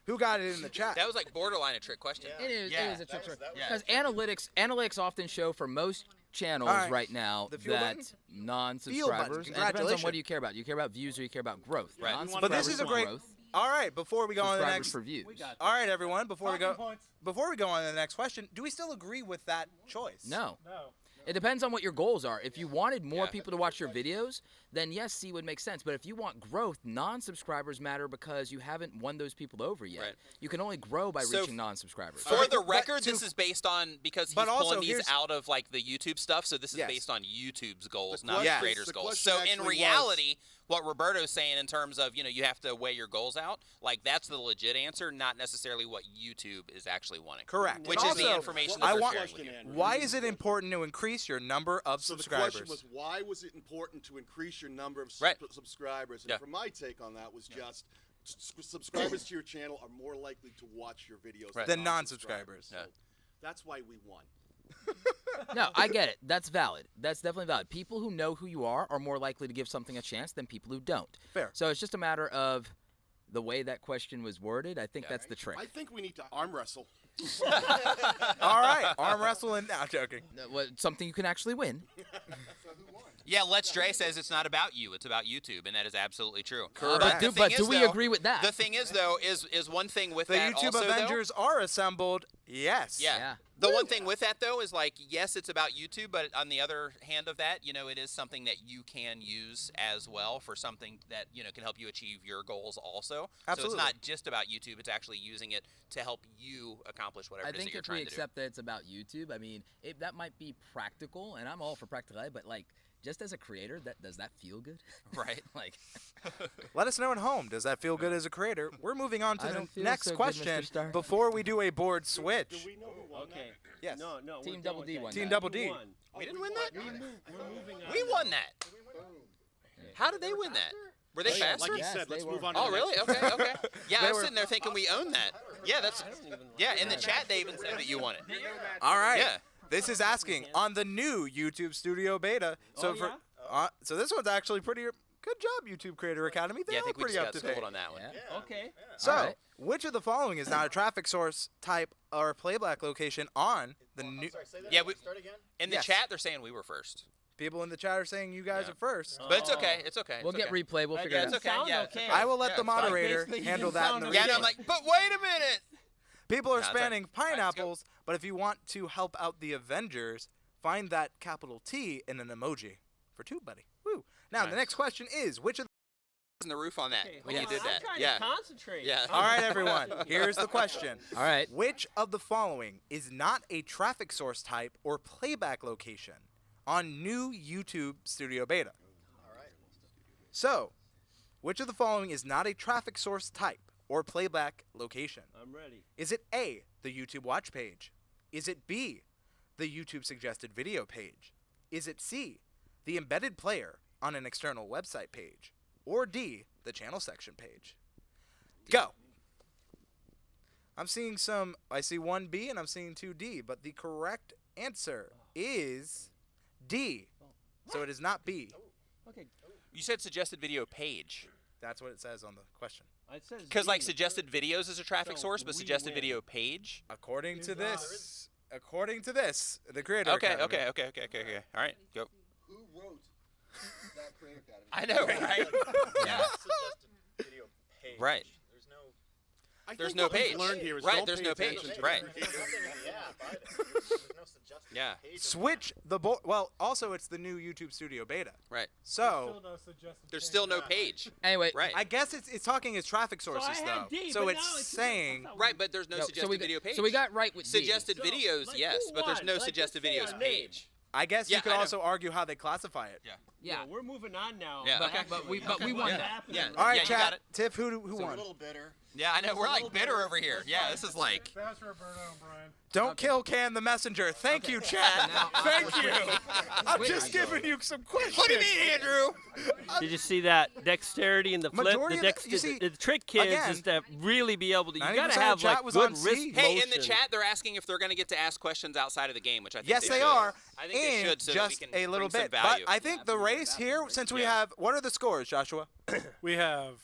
Who got it in the chat? That was like borderline a trick question. Yeah. It is. Yeah. It is a trick. that was- Because analytics often show for most channels All right. right now The fuel that button? non-subscribers. And it depends on what do you care about. Do you care about views or you care about growth? Right. But this is a great. Growth, All right, before we go on to the subscribers next. for views. All right, everyone. Before we Talking go. points. Before we go on to the next question, do we still agree with that choice? No. No. It depends on what your goals are. If you wanted more Yeah. people to watch your videos, then yes, C would make sense. But if you want growth, non-subscribers matter because you haven't won those people over yet. Right. You can only grow by So reaching non-subscribers. For Alright, the but record, to- this is based on because he's But also, pulling these here's- out of like the YouTube stuff, so this is Yes. based on YouTube's goals, The not question- the creators' the goals. question So in actually reality, what Roberto's saying in terms of you have to weigh your goals out, like that's the legit answer, not necessarily what YouTube is actually wanting. Correct. Which And is the also, information I that they're want- sharing with you. Why is it important to increase your number of So the subscribers? question was, why was it important to increase your number of Right. subscribers? And Yeah. from my take on that was just subscribers to your channel are more likely to watch your videos Right. Than non-subscribers. So that's why we won. No, I get it. That's valid. That's definitely valid. People who know who you are more likely to give something a chance than people who don't. Fair. So it's just a matter of the way that question was worded. I think that's the trick. I think we need to arm wrestle. All right, arm wrestling. No, I'm joking. Something you can actually win. Yeah, Let's Dre says it's not about you; it's about YouTube, and that is absolutely true. Correct. But the do, thing but do is, we though, agree with that? The thing is, though, is one thing with The that YouTube also, though- Avengers are assembled. Yes. Yeah. Yeah. The one thing with that though is like, yes, it's about YouTube, but on the other hand of that, it is something that you can use as well for something that can help you achieve your goals also. Absolutely. So it's not just about YouTube; it's actually using it to help you accomplish whatever I it is that think you're if we trying to do. accept that it's about YouTube, I mean, that might be practical, and I'm all for practicality, but like, just as a creator, does that feel good? Right. Like, Let us know at home. Does that feel good as a creator? We're moving on to I the don't feel next so good, question Mr. Star. before we do a board switch. Do we know who won Okay. Yes. No, we're Team done Double with D that. won Team that. Double We D. won. We didn't win that. We're moving on. We won that. How did they win that? Were they faster? Like he Yes, said, they let's were. move on to Oh, the really? next Okay, okay. Yeah, They I was were- sitting there thinking we own that. Yeah, that's. Yeah, in the chat they even said that you won it. All right. Yeah. This is asking on the new YouTube Studio Beta. So so this one's actually pretty good job, YouTube Creator Academy. They Yeah, I are think we pretty just up got to date. sold on that one. yeah. Okay. So, Alright. which of the following is not a traffic source type or playback location on the new? Sorry, say that Yeah, again. we- Start again. In the Yes. chat, they're saying we were first, People in the chat are saying you guys Yeah. are first. but it's okay. It's okay. We'll it's get okay. replay. We'll figure Yeah, it it's out. okay. Sound Yeah, okay. I will let Yeah, the it's fine. moderator Basically, you handle didn't that in sound the okay. Yeah, replay. and I'm like, but wait a minute. People are No, it's all right. spamming pineapples, but if you want to help out the Avengers, find that capital T in an emoji for TubeBuddy. Woo. Now, the Nice. next question is, which of the... In the roof on that Okay, when hold you on. did that. I'm trying Yeah. to concentrate. Yeah. All right, everyone, here's the question. All right. Which of the following is not a traffic source type or playback location on new YouTube Studio Beta? All right. So, which of the following is not a traffic source type or playback location? I'm ready. Is it A, the YouTube watch page? Is it B, the YouTube suggested video page? Is it C, the embedded player on an external website page? Or D, the channel section page? Go. I see 1B and I'm seeing 2D, but the correct answer is D. So it is not B. Okay. You said suggested video page. That's what it says on the question. It says Because like D. suggested videos is a traffic So source, but we suggested win. video page. According to There's this, the Creator Okay, Academy. okay. All right, go. Who wrote that Creator Academy? I know, right? Yeah. Suggested video page. Right. There's no. I There's think no what we've page. learned here is Right, don't there's pay no page. attention to the Right. creator. There's nothing in the app either. There's no suggested Yeah. page. Switch the board. Well, also it's the new YouTube Studio Beta. Right. So There's still no page. Anyway, Right. I guess it's talking as traffic sources I had though. D, So but it's now it's- saying Right, but there's no so suggested we video page. So we got right with D. suggested So, videos, like, yes, who but there's won? no Like, suggested just say videos our name. page. I guess Yeah, you could I know. also argue how they classify it. Yeah. Yeah. We're moving on now. Yeah. But, Okay. but we What's won that. happening Yeah. right All right, Yeah, you chat. got it. Tiff, who So a won? little bitter. Yeah, I know. We're like bitter over here. Yeah, this is like. That's Roberto and Brian. Don't kill Can the Messenger. Thank you, chat. Thank you. I'm just giving you some questions. What do you mean, Andrew? Did you see that dexterity and the flip? Majority The, of the- you see, the trick, kids, again, is to really be able to. You 90% gotta of have chat like was good on wrist C. Hey, in the motion. chat, they're asking if they're going to get to ask questions outside of the game, which I think Yes, they should. are. I think and they should, so just that we can a little bring bit. some But value. I think the race here, since we have, what are the scores, Joshua? We have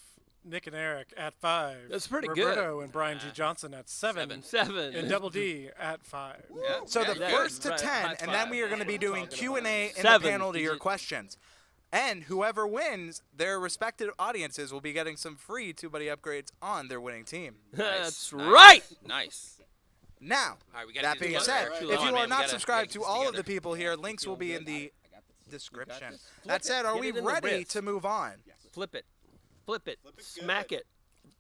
Nick and Eric at 5. That's pretty good. Roberto and Brian G. Johnson at 7. 7. And Double D at 5. Yeah. So the Yeah, first to right, 10, high and then five. we are going to be doing Q&A in the 7. panel to Did your you- questions. And whoever wins, their respective audiences will be getting some free TubeBuddy upgrades on their winning team. That's Nice. right. Nice. Now, All right, we gotta that do this being together. said, Come if on, you man, are we not gotta subscribed get to this all of together. the people here, links will be in the description. That said, are Get we it in the ready wrist. to move on? Flip it. Flip it. Smack it.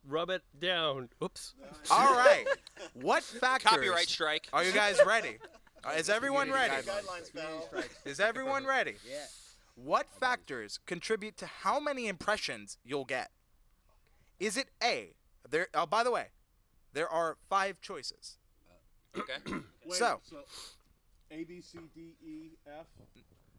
Rub it down. Oops. All right. What factors Copyright strike. are you guys ready? Is everyone ready? Guidelines foul. Is everyone ready? Yeah. What factors contribute to how many impressions you'll get? Is it A? There. Oh, by the way, there are 5 choices. Okay. Wait, So- A, B, C, D, E, F.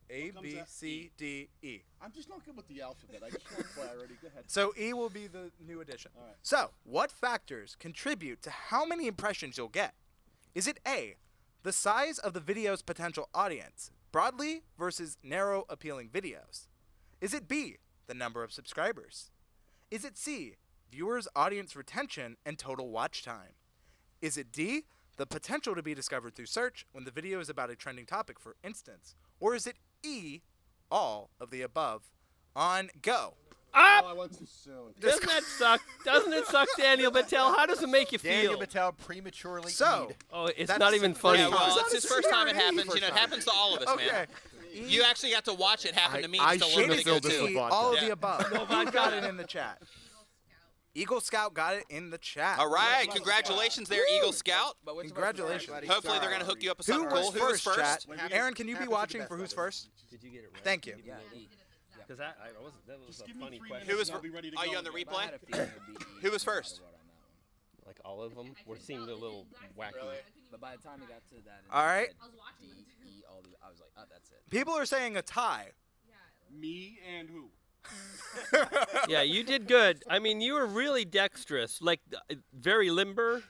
A, comes B, at C, D, E. I'm just not good with the alphabet. I just want clarity. Go ahead. So E will be the new addition. All right. So, what factors contribute to how many impressions you'll get? Is it A, the size of the video's potential audience, broadly versus narrow appealing videos? Is it B, the number of subscribers? Is it C, viewers' audience retention and total watch time? Is it D, the potential to be discovered through search when the video is about a trending topic, for instance? Or is it E, all of the above? On go. Oh, I went too soon. Doesn't that suck? Doesn't it suck, Daniel Battelle? How does it make you Daniel feel? Battelle prematurely So, eat. Oh, it's That's- not even funny. Yeah, well, It's it's his first time it happens. You know, it time. happens to all of us, Okay. man. You actually got to watch it happen to me I just a should little have bit ago, filled this too. with vodka. all of Yeah. the above. Who got it in the chat? Eagle Scout got it in the chat. All right, congratulations there, Eagle Scout. But which Congratulations. Hopefully they're going to hook you up with Who something was cool. Who was first, chat? first? Aaron, can you be watching for who's first? Did you get it right? Thank you. Yeah. Because that was Just a give funny me 3 question. minutes Who was and I'll be ready to Are go you on the again. replay? Who was first? Like all of them seemed a little wacky. But by the time we got to that, All right. I was watching D, it. E, all the, I was like, oh, that's it. People are saying a tie. Me and who? Yeah, you did good. I mean, you were really dexterous, like very limber.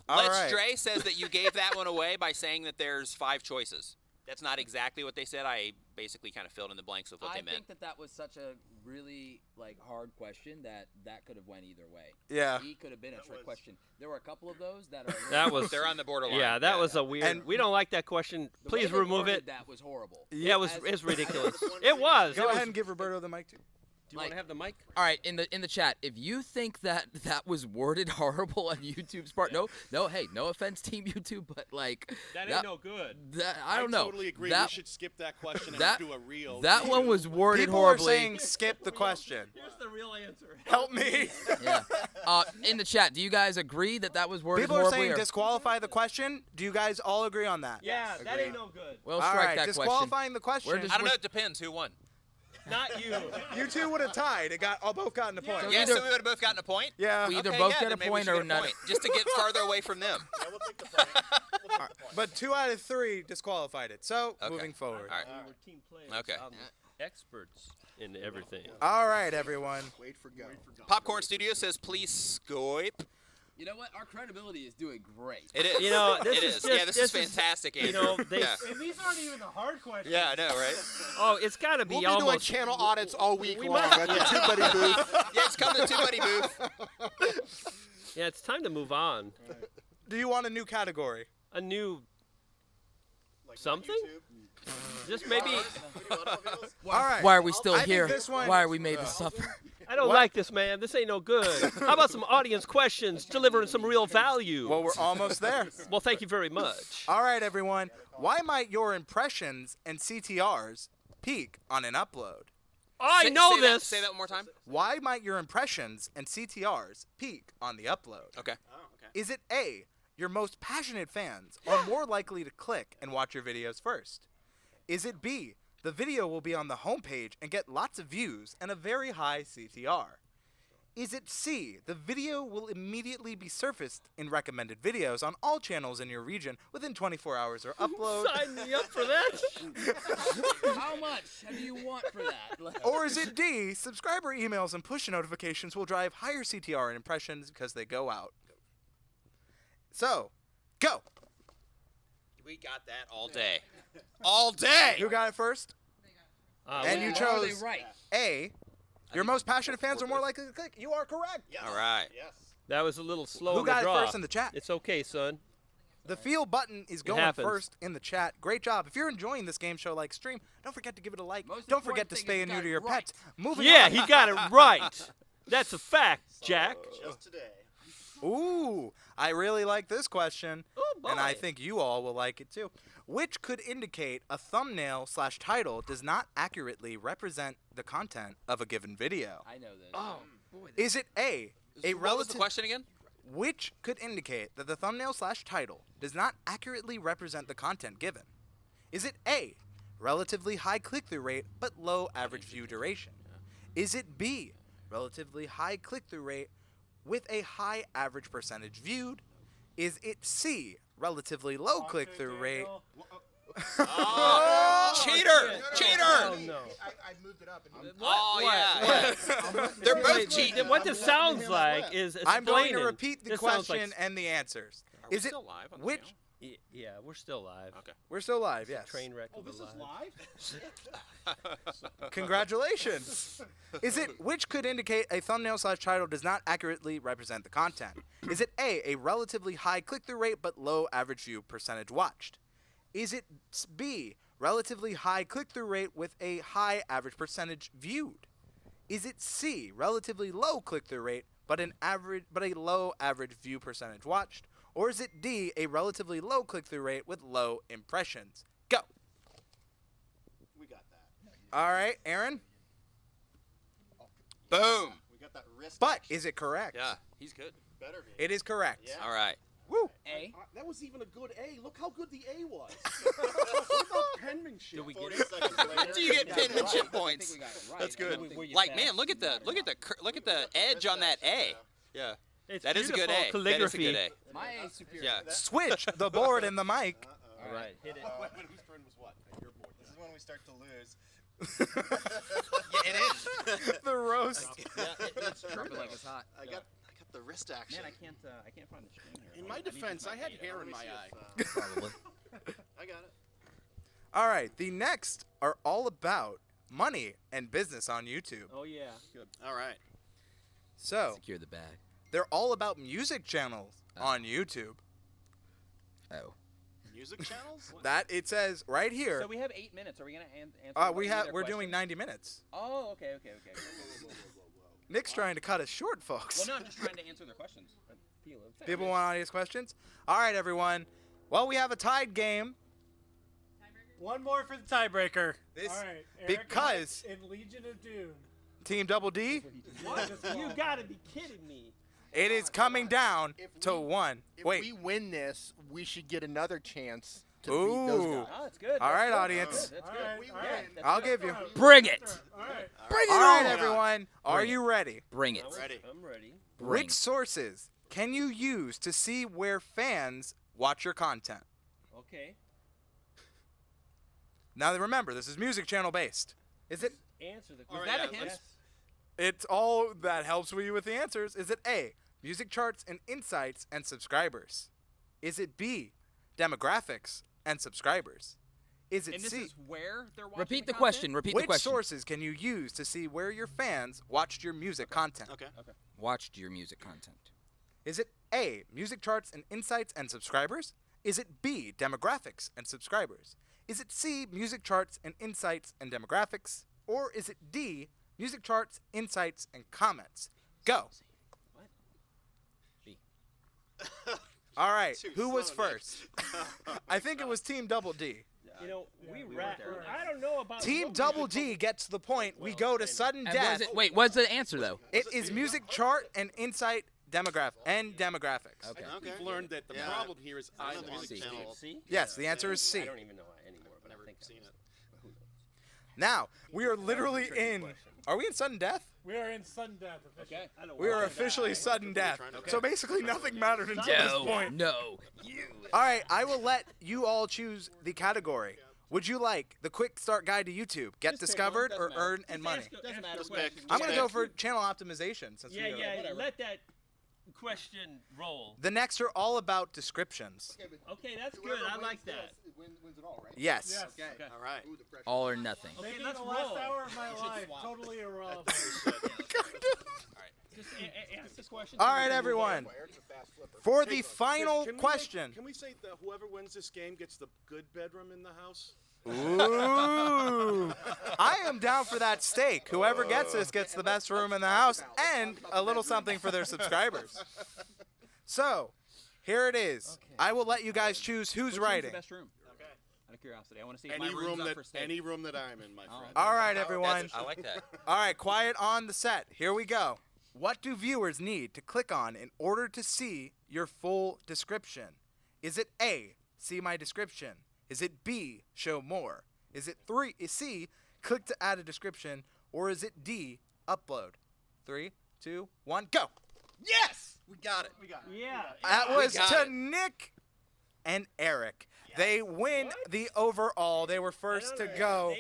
All Let's right. Dre says that you gave that one away by saying that there's 5 choices. That's not exactly what they said. I basically kind of filled in the blanks with what I they meant. think that was such a really hard question that could have went either way. Yeah. E could have been a trick question. There were a couple of those that are. That was They're on the borderline. Yeah, that was a weird. And- we don't like that question. The way Please they remove worded it. That was horrible. Yeah, As- it's ridiculous. It was. Go It was- ahead and give Roberto the mic too. Do you want to have the mic? All right, in the chat, if you think that was worded horrible on YouTube's part, hey, no offense, Team YouTube, but like That ain't no good. I don't know. Totally agree. That, we should skip that question and that- do a real. that one was worded People are horribly. saying skip the question. Here's the real answer. Help me. Yeah. In the chat, do you guys agree that was worded People are horribly? saying or- disqualify the question. Do you guys all agree on that? Yeah, that ain't no good. Well, All strike right, that question. disqualifying the question. Where does- I don't know. It depends. Who won? Not you. You two would have tied. It got both gotten a point. Yeah, either- so we would have both gotten a point. Yeah. We either Okay, both yeah, get a then maybe we point should or get a none. point, just to get farther away from them. Yeah, we'll take the point. We'll take the point. But 2 out of 3 disqualified it. So Okay. moving forward. All right. We're team players. Okay. Experts in everything. All right, everyone. Wait for go. Popcorn Studio says please Skype. You know what? Our credibility is doing great. It is. You know, this it is is. just- Yeah, this this is is- fantastic, you Andrew. know, they- yeah. And these aren't even the hard questions. Yeah, I know, right? Oh, it's got to be We'll be doing almost. channel audits all week we long might- at the TubeBuddy booth. Yeah, it's coming to TubeBuddy booth. Yeah, it's time to move on. Do you want a new category? A new Like something? YouTube. Just maybe. All right. Why are we still I think here? this one- Why are we made to suffer? I don't like this, man. This ain't no good. How about some audience questions, delivering some real value? Well, we're almost there. Well, thank you very much. All right, everyone. Why might your impressions and CTRs peak on an upload? I Say- know say that- this. say that one more time. Why might your impressions and CTRs peak on the upload? Okay. Is it A, your most passionate fans are more likely to click and watch your videos first? Is it B, the video will be on the homepage and get lots of views and a very high CTR? Is it C, the video will immediately be surfaced in recommended videos on all channels in your region within 24 hours or upload? Sign me up for that. How much do you want for that? Or is it D, subscriber emails and push notifications will drive higher CTR and impressions because they go out? So, go. We got that all day. All day. Who got it first? And you chose right. A. Your most passionate fans are more likely to click. You are correct. All right. Yes. That was a little slow Who in the got it draw. first in the chat? It's okay, son. The feel button is going happens. first in the chat. Great job. If you're enjoying this game show like stream, don't forget to give it a like. Most Don't forget important to thing stay is and you neuter your got it right. pets. Moving Yeah, on. he got it right. That's a fact, Jack. Just today. Ooh, I really like this question. Oh, boy. And I think you all will like it too. Which could indicate a thumbnail / title does not accurately represent the content of a given video? I know this. Oh, boy. Is it A, a What was the relative question again? which could indicate that the thumbnail / title does not accurately represent the content given? Is it A, relatively high click-through rate but low average view duration? Is it B, relatively high click-through rate with a high average percentage viewed? Is it C, relatively low click-through rate? Cheater! Cheater! Oh, no. I moved it up. And Oh, What? yeah. They're both cheating. What this sounds like is I'm going to explaining. repeat the This sounds question like- and the answers. Are we Is it still live on the which? channel? Yeah, we're still live. Okay. We're still live, yes. Train wreck. Oh, of a this is live. live? Congratulations. Is it which could indicate a thumbnail / title does not accurately represent the content? Is it A, relatively high click-through rate but low average view percentage watched? Is it B, relatively high click-through rate with a high average percentage viewed? Is it C, relatively low click-through rate but a low average view percentage watched? Or is it D, a relatively low click-through rate with low impressions? Go. We got that. All right, Aaron. Boom. We got that wrist. But action. is it correct? Yeah, he's good. Better be. It is correct. Yeah. All right. Woo. A. That was even a good A. Look how good the A was. What about penmanship? Did we get 40 it? seconds later. Do you get penmanship I points? think we got it right. That's I good. mean, were you Like, fast? man, look at the edge on that A. Yeah. It's That is a good beautiful A. That is a calligraphy. good A. My A is superior. Yeah. Switch the board and the mic. All right, hit it. Wait, whose turn was what? Your board. this is when we start to lose. Yeah, it is. The roast. It's dripping like it's hot. I got the wrist action. Man, I can't find the string here. In my defense, I had hair in my eye. Probably. I got it. All right, the next are all about money and business on YouTube. Oh yeah. Good. All right. So, Secure the bag. they're all about music channels on YouTube. Oh. Music channels? That it says right here. So we have 8 minutes. Are we gonna answer? We're doing 90 minutes. Oh, okay. Nick's trying to cut us short, folks. Well, no, I'm just trying to answer their questions. People want audience questions? All right, everyone. Well, we have a tied game. One more for the tiebreaker. This- All right. Eric because- in Legion of Dune. Team Double D, What? You gotta be kidding me. it is coming down to one. If Wait. we win this, we should get another chance to beat those Ooh. guys. Oh, that's good. All right, That's good. audience. That's All good. right, We all win. right. I'll give you. Bring it. All right. Bring it All right, on. everyone. Are Bring you ready? Bring it. Ready. I'm ready. Bring Which sources can you use to see where fans watch your content? Okay. Now, remember, this is music channel based. Is it? Answer the All question. right, that a hint? let's- It's all that helps you with the answers. Is it A, music charts and insights and subscribers? Is it B, demographics and subscribers? Is it And this C? is where they're watching Repeat the the question. Repeat the Which question. sources can you use to see where your fans watched your music content? Okay. Watched your music content. Is it A, music charts and insights and subscribers? Is it B, demographics and subscribers? Is it C, music charts and insights and demographics? Or is it D, music charts, insights, and comments? Go. B. All right, Dude, who was son of a first? I think it was Team Double D. You know, we we rap. were there. I don't know about Team what Double D gets the point. We go to sudden And death. was it? Wait, what's the answer though? It is music chart and insight demographic and demographics. Okay. I think we've learned that the Yeah. problem here is Another I want music to channel. See? Yes, the answer is C. I don't even know anymore, but Never I think seen I it. was. Who knows? Now, we are literally in. Are we in sudden death? We are in sudden death. Okay. We are officially sudden death. So basically, nothing mattered until this point. No. All right, I will let you all choose the category. Would you like the quick start guide to YouTube, get discovered, or earn and money? Doesn't matter. I'm going to go for channel optimization. Since Yeah, we yeah. Let that question roll. The next are all about descriptions. Okay, that's good. I like that. Wins it all, right? Yes. Okay. All right. Ooh, the pressure. All or nothing. Okay, Making let's the last roll. hour of my life totally irrelevant. Just ask this question. All right, everyone. Eric's a fast flipper. For the final Can we question. Can we say that whoever wins this game gets the good bedroom in the house? Ooh. I am down for that steak. Whoever gets this gets the best room in the house and a little something for their subscribers. So, here it is. I will let you guys choose who's writing. Best room. Okay. Out of curiosity, I want to see if Any my room's room up that for steak. any room that I'm in, my friend. All right, everyone. I like that. All right, quiet on the set. Here we go. What do viewers need to click on in order to see your full description? Is it A, see my description? Is it B, show more? Is it C, click to add a description? Or is it D, upload? 3, 2, 1, go! Yes, we got it. Yeah. That was got to it. Nick and Eric. They win the overall. They were first to go.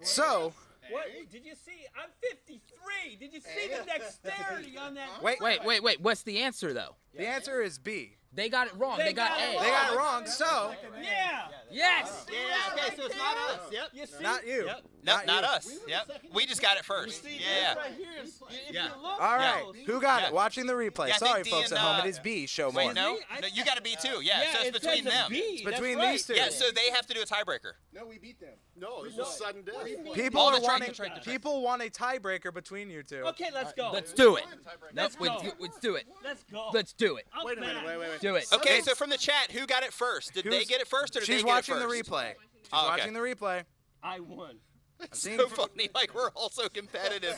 So, What? Did you see? I'm 53. Did you see the dexterity on that? wait. What's the answer though? The answer is B. They got it wrong. They got A. They got it wrong, so Yeah. Yes. Yeah. Okay, so it's not us. Yep. You see? not you. Yep. Not you. us. Yep. We just got it first. Yeah. Right here. If Yeah. you look All right, close- who got Yeah. it? Watching the replay. Yeah, I Sorry, think D folks at and, home. It is B. Show more. Wait, no, See? no, you got to be too. Yeah, so it it's between says a them. B. That's Between right. these two. Yeah, so they have to do a tiebreaker. No, we beat them. No, this was sudden death. People Oh, are that's right, wanting. that's right, that's right. People want a tiebreaker between you two. Okay, let's go. Let's do it. Let's go. Let's do it. Let's go. Let's do it. I'm Wait a minute. back. Wait. Do it. Okay, so from the chat, who got it first? Did they Who's- get it first, or did they She's get it watching first? the replay. She's Oh, okay. watching the replay. I won. I'm seeing So funny, like we're all so competitive.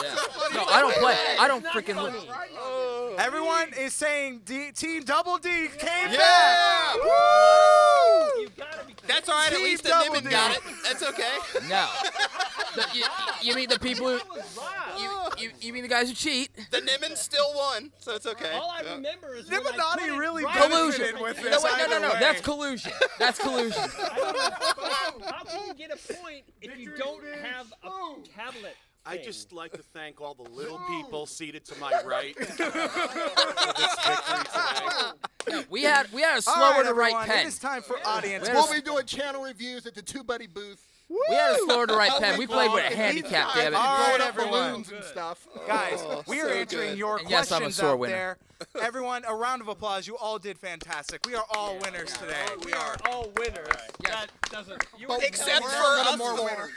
Yeah. No, I don't play. I don't Not freaking. funny. Everyone is saying Team Double D came Yeah! back. Woo! You gotta be. That's all right. At Team least the Double Nibbin D. got it. That's okay. No. You mean the people who? That was right. You mean the guys who cheat? The Nibbin still won, so it's okay. All I remember is when I put Illuminati it really right. benefited with this. No, either no. way. That's collusion. That's collusion. I don't know. How can you get a point if you don't have a tablet? I'd thing? just like to thank all the little people seated to my right for this victory today. We had a All slower right, to write everyone, pen. It is time for audience. We We'll be doing channel reviews at the TubeBuddy booth. We had a slower to write pen. We played with a handicap, damn it. All right, Blowing up everyone. balloons and stuff. Guys, we are answering your And yes, I'm a questions sore out winner. there. Everyone, a round of applause. You all did fantastic. We are all winners today. We are all winners. That doesn't. You But Except we're for a little us more four. winners.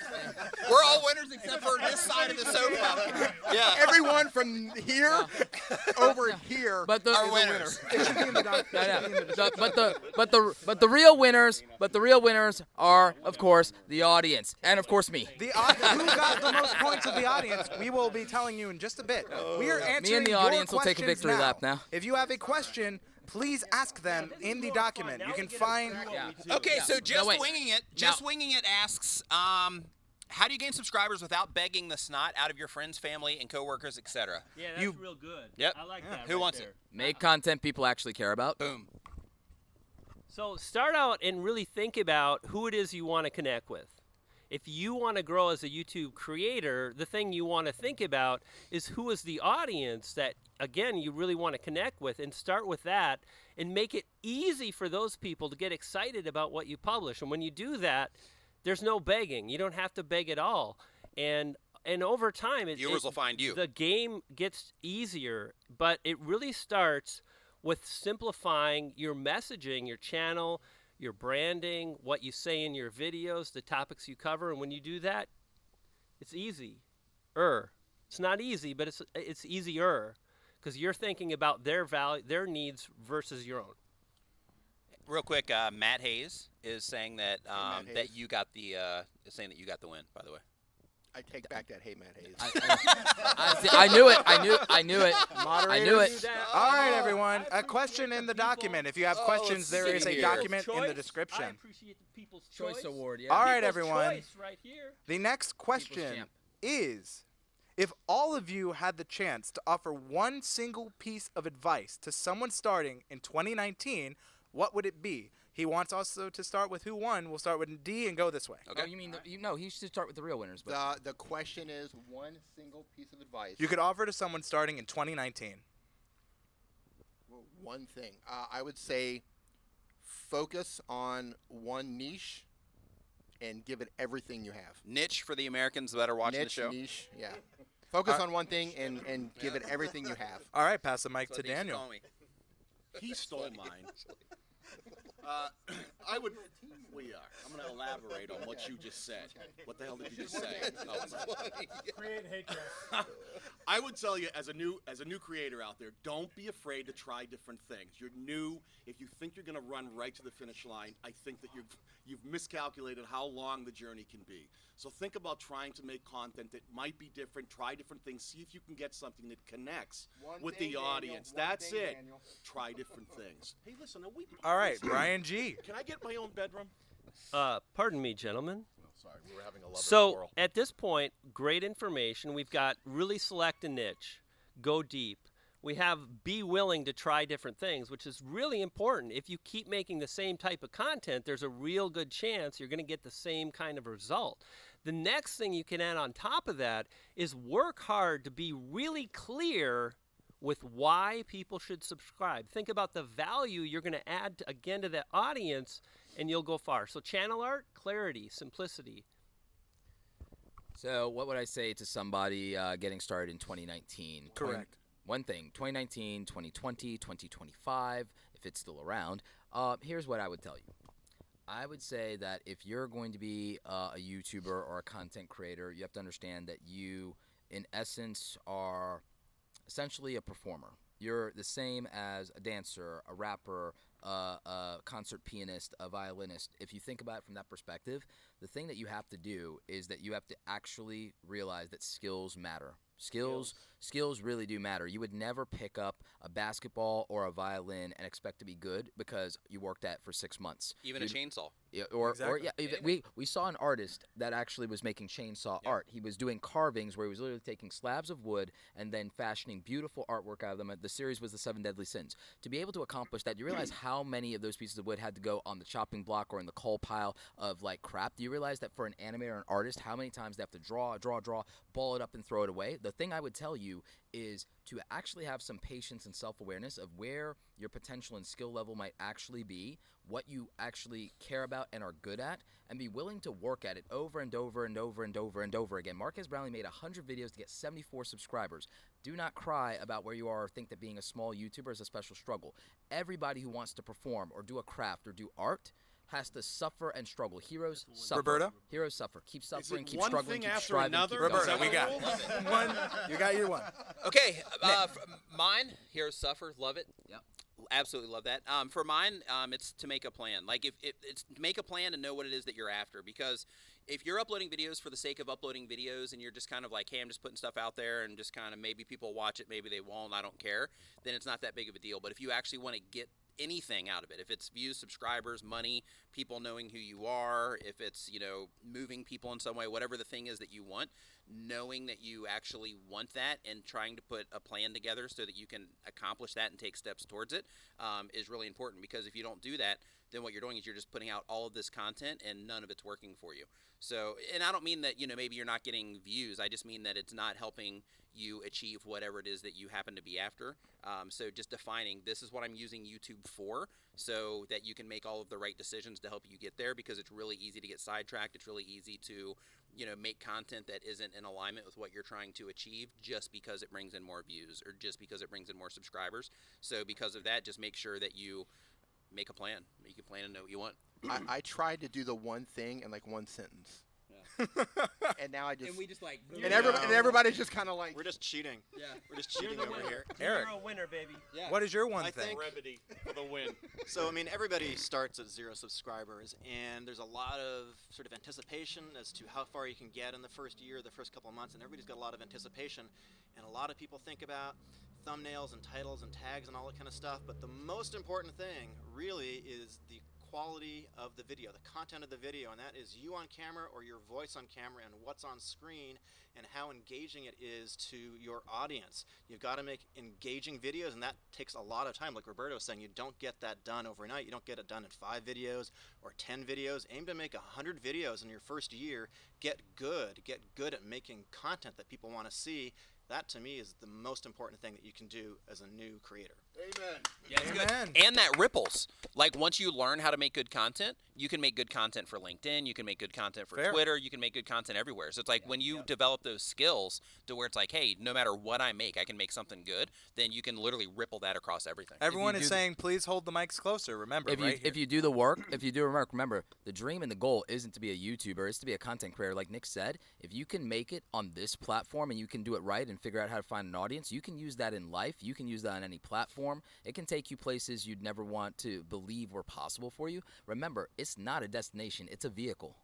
We're all winners except for this side of the sofa. Yeah. Everyone from here over here But the Are winners. but the real winners are of course the audience and of course me. Who got the most points of the audience? We will be telling you in just a bit. We are answering Me and the your audience will take a questions victory lap now. If you have a question, please ask them in the document. You can find. Okay, so just wait. winging it. Just winging it asks, how do you gain subscribers without begging the snot out of your friends, family, and coworkers, etc.? Yeah, that's real good. Yep. I like that. Who right wants there. it? Make content people actually care about. Boom. So start out and really think about who it is you want to connect with. If you want to grow as a YouTube creator, the thing you want to think about is who is the audience that, again, you really want to connect with, and start with that and make it easy for those people to get excited about what you publish. And when you do that, there's no begging. You don't have to beg at all. And over time, Viewers will find you. the game gets easier, but it really starts with simplifying your messaging, your channel, your branding, what you say in your videos, the topics you cover. And when you do that, it's easy. It's not easy, but it's easier because you're thinking about their value, their needs versus your own. Real quick, Matt Hayes is saying that Matt that Hayes. you got the win. By the way. I take back that. Hey, Matt Hayes. I knew it. I knew it. I knew it. All right, everyone. A question in the document. If you have questions, there is a here. document in the I description. appreciate the People's Choice Award. Yeah. All right, People's everyone. Choice right here. The next question champ. is, if all of you had the chance to offer one single piece of advice to someone starting in 2019, what would it be? He wants also to start with who won. We'll start with D and go this way. Okay. Oh, you mean no? He should start with the real winners. But The question is one single piece of advice. You could offer to someone starting in 2019. Well, one thing. I would say focus on one niche and give it everything you have. Niche for the Americans that are watching Niche, the show. niche, yeah. Focus on one thing and give it everything you have. All right, pass the mic That's to what they used Daniel. call me. He stole mine. I would. We are. I'm going to elaborate on what you just said. What the hell did you just say? Create hate dress. I would tell you, as a new creator out there, don't be afraid to try different things. You're new. If you think you're going to run right to the finish line, I think that you've miscalculated how long the journey can be. So think about trying to make content that might be different. Try different things. See if you can get something that connects with the audience. That's it. Try different things. Hey, listen, are we? All right, Brian G. Can I get my own bedroom? Pardon me, gentlemen. Sorry, we were having a lovely So quarrel. at this point, great information. We've got really select a niche, go deep. We have be willing to try different things, which is really important. If you keep making the same type of content, there's a real good chance you're going to get the same kind of result. The next thing you can add on top of that is work hard to be really clear with why people should subscribe. Think about the value you're going to add, again, to the audience, and you'll go far. So channel art, clarity, simplicity. So what would I say to somebody getting started in 2019? Correct. One thing, 2019, 2020, 2025, if it's still around, here's what I would tell you. I would say that if you're going to be a YouTuber or a content creator, you have to understand that you, in essence, are essentially a performer. You're the same as a dancer, a rapper, a concert pianist, a violinist. If you think about it from that perspective, the thing that you have to do is that you have to actually realize that skills matter. Skills really do matter. You would never pick up a basketball or a violin and expect to be good because you worked at it for 6 months. Even a chainsaw. Yeah, or Exactly. yeah, even, we saw an artist that actually was making chainsaw art. He was doing carvings where he was literally taking slabs of wood and then fashioning beautiful artwork out of them. The series was the 7 Deadly Sins. To be able to accomplish that, you realize how many of those pieces of wood had to go on the chopping block or in the coal pile of like crap. Do you realize that for an animator or an artist, how many times they have to draw, ball it up and throw it away? The thing I would tell you is to actually have some patience and self-awareness of where your potential and skill level might actually be, what you actually care about and are good at, and be willing to work at it over and over and over and over and over again. Marquez Brownlee made 100 videos to get 74 subscribers. Do not cry about where you are or think that being a small YouTuber is a special struggle. Everybody who wants to perform or do a craft or do art has to suffer and struggle. Heroes suffer. Roberto? Heroes suffer. Keep suffering, keep one struggling, thing keep after striving. another? Keep Is Roberto, that we what got it one. You got your one. Okay, mine, Heroes Suffer, love it. Yep. Absolutely love that. For mine, it's to make a plan. Like, if it's to make a plan and know what it is that you're after. Because if you're uploading videos for the sake of uploading videos and you're just kind of like, hey, I'm just putting stuff out there and just kind of maybe people watch it, maybe they won't, I don't care, then it's not that big of a deal. But if you actually want to get anything out of it, if it's views, subscribers, money, people knowing who you are, if it's, you know, moving people in some way, whatever the thing is that you want, knowing that you actually want that and trying to put a plan together so that you can accomplish that and take steps towards it is really important. Because if you don't do that, then what you're doing is you're just putting out all of this content and none of it's working for you. So, and I don't mean that, you know, maybe you're not getting views. I just mean that it's not helping you achieve whatever it is that you happen to be after. So just defining, this is what I'm using YouTube for, so that you can make all of the right decisions to help you get there, because it's really easy to get sidetracked. It's really easy to, you know, make content that isn't in alignment with what you're trying to achieve just because it brings in more views or just because it brings in more subscribers. So because of that, just make sure that you make a plan. Make a plan and know what you want. I tried to do the one thing in like one sentence. and now I just And we just like. and everybody's just kind of like We're just cheating. Yeah. We're just cheating over here. Eric, You're a winner, baby. Yeah. what is your one I thing? think- Brevity for the win. So, I mean, everybody starts at 0 subscribers, and there's a lot of sort of anticipation as to how far you can get in the first year, the first couple of months, and everybody's got a lot of anticipation. And a lot of people think about thumbnails and titles and tags and all that kind of stuff, but the most important thing really is the quality of the video, the content of the video, and that is you on camera or your voice on camera and what's on screen and how engaging it is to your audience. You've got to make engaging videos, and that takes a lot of time. Like Roberto was saying, you don't get that done overnight. You don't get it done in 5 videos or 10 videos. Aim to make 100 videos in your first year. Get good at making content that people want to see. That, to me, is the most important thing that you can do as a new creator. Amen. Yeah, it's good. Amen. And that ripples. Like, once you learn how to make good content, you can make good content for LinkedIn, you can make good content for Fair. Twitter, you can make good content everywhere. So it's like when you develop those skills to where it's like, hey, no matter what I make, I can make something good, then you can literally ripple that across everything. Everyone you is do the- saying, please hold the mics closer. Remember, If you right here. if you do the work, remember the dream and the goal isn't to be a YouTuber, it's to be a content creator. Like Nick said, if you can make it on this platform and you can do it right and figure out how to find an audience, you can use that in life. You can use that on any platform. It can take you places you'd never want to believe were possible for you. Remember, it's not a destination; it's a vehicle.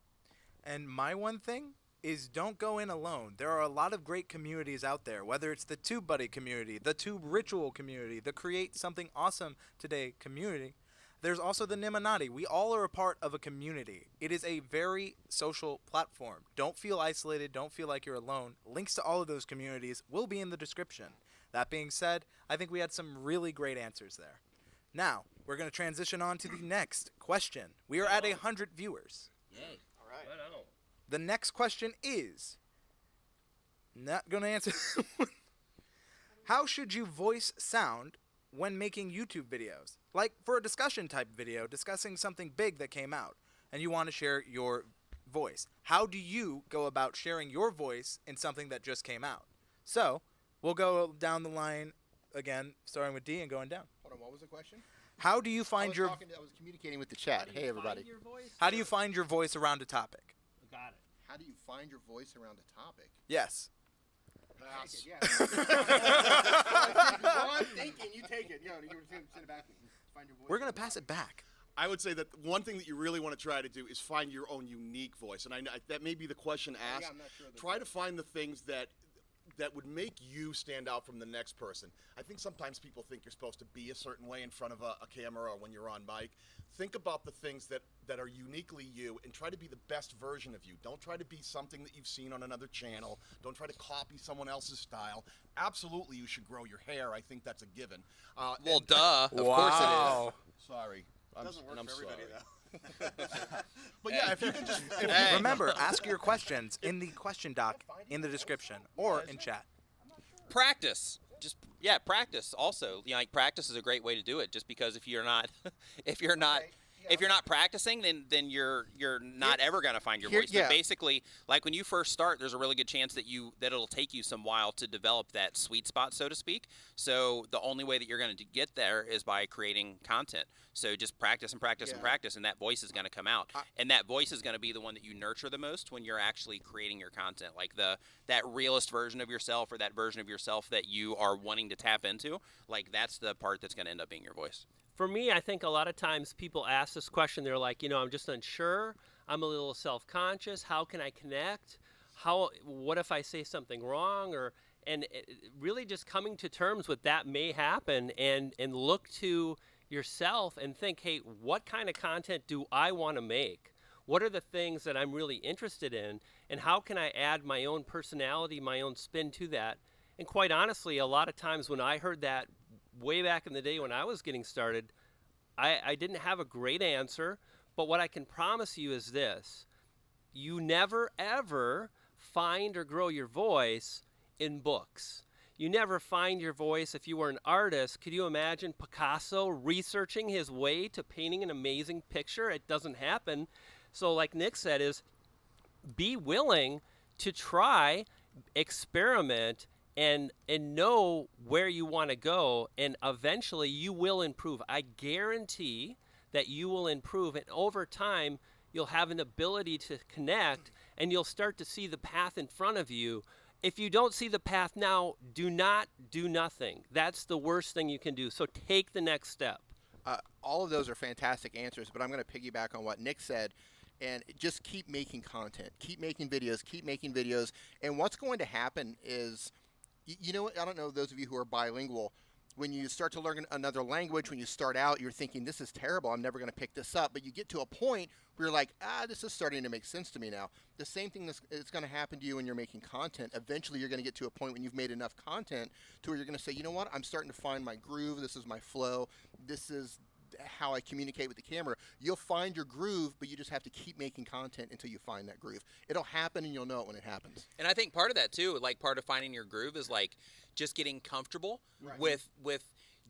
And my one thing is don't go in alone. There are a lot of great communities out there, whether it's the TubeBuddy community, the Tube Ritual community, the Create Something Awesome Today community. There's also the Niminati. We all are a part of a community. It is a very social platform. Don't feel isolated. Don't feel like you're alone. Links to all of those communities will be in the description. That being said, I think we had some really great answers there. Now, we're going to transition on to the next question. We are at 100 viewers. Yay! All right. The next question is, not going to answer this one. How should you voice sound when making YouTube videos? Like for a discussion type video, discussing something big that came out, and you want to share your voice. How do you go about sharing your voice in something that just came out? So, we'll go down the line again, starting with D and going down. Hold on, what was the question? How do you find your I was communicating with the chat. Hey everybody. How do you find your voice around a topic? Got it. How do you find your voice around a topic? Yes. Pass. Well, I'm thinking. You take it. Yo, you send it back to me. Find your voice. We're going to pass it back. I would say that one thing that you really want to try to do is find your own unique voice, and I know that may be the question asked. I'm not sure of the Try to find the things that would make you stand out from the next person. I think sometimes people think you're supposed to be a certain way in front of a camera or when you're on mic. Think about the things that are uniquely you and try to be the best version of you. Don't try to be something that you've seen on another channel. Don't try to copy someone else's style. Absolutely, you should grow your hair. I think that's a given. Well, duh. Of course it is. Sorry. It doesn't work I'm for everybody, sorry. though. But yeah, if you can just... Hey. Remember, ask your questions in the question doc in the description or in chat. Practice. Just practice also. You know, like practice is a great way to do it, just because if you're not practicing, then you're not ever going to find your voice. But basically, like when you first start, there's a really good chance that it'll take you some while to develop that sweet spot, so to speak. So the only way that you're going to get there is by creating content. So just practice and practice and practice, and that voice is going to come out. And that voice is going to be the one that you nurture the most when you're actually creating your content, like that realist version of yourself or that version of yourself that you are wanting to tap into. Like that's the part that's going to end up being your voice. For me, I think a lot of times people ask this question. They're like, I'm just unsure. I'm a little self-conscious. How can I connect? What if I say something wrong? And really just coming to terms with that may happen and look to yourself and think, hey, what kind of content do I want to make? What are the things that I'm really interested in? And how can I add my own personality, my own spin to that? And quite honestly, a lot of times when I heard that way back in the day when I was getting started, I didn't have a great answer, but what I can promise you is this. You never, ever find or grow your voice in books. You never find your voice if you were an artist. Could you imagine Picasso researching his way to painting an amazing picture? It doesn't happen. So like Nick said, is be willing to try, experiment, and know where you want to go, and eventually you will improve. I guarantee that you will improve, and over time you'll have an ability to connect, and you'll start to see the path in front of you. If you don't see the path now, do not do nothing. That's the worst thing you can do. So take the next step. All of those are fantastic answers, but I'm going to piggyback on what Nick said, and just keep making content. Keep making videos. And what's going to happen is, you know what, I don't know, those of you who are bilingual, when you start to learn another language, when you start out, you're thinking, this is terrible, I'm never going to pick this up. But you get to a point where you're like, this is starting to make sense to me now. The same thing is going to happen to you when you're making content. Eventually, you're going to get to a point when you've made enough content to where you're going to say, you know what, I'm starting to find my groove, this is my flow, this is how I communicate with the camera. You'll find your groove, but you just have to keep making content until you find that groove. It'll happen, and you'll know it when it happens. And I think part of that too, like part of finding your groove, is like just getting comfortable with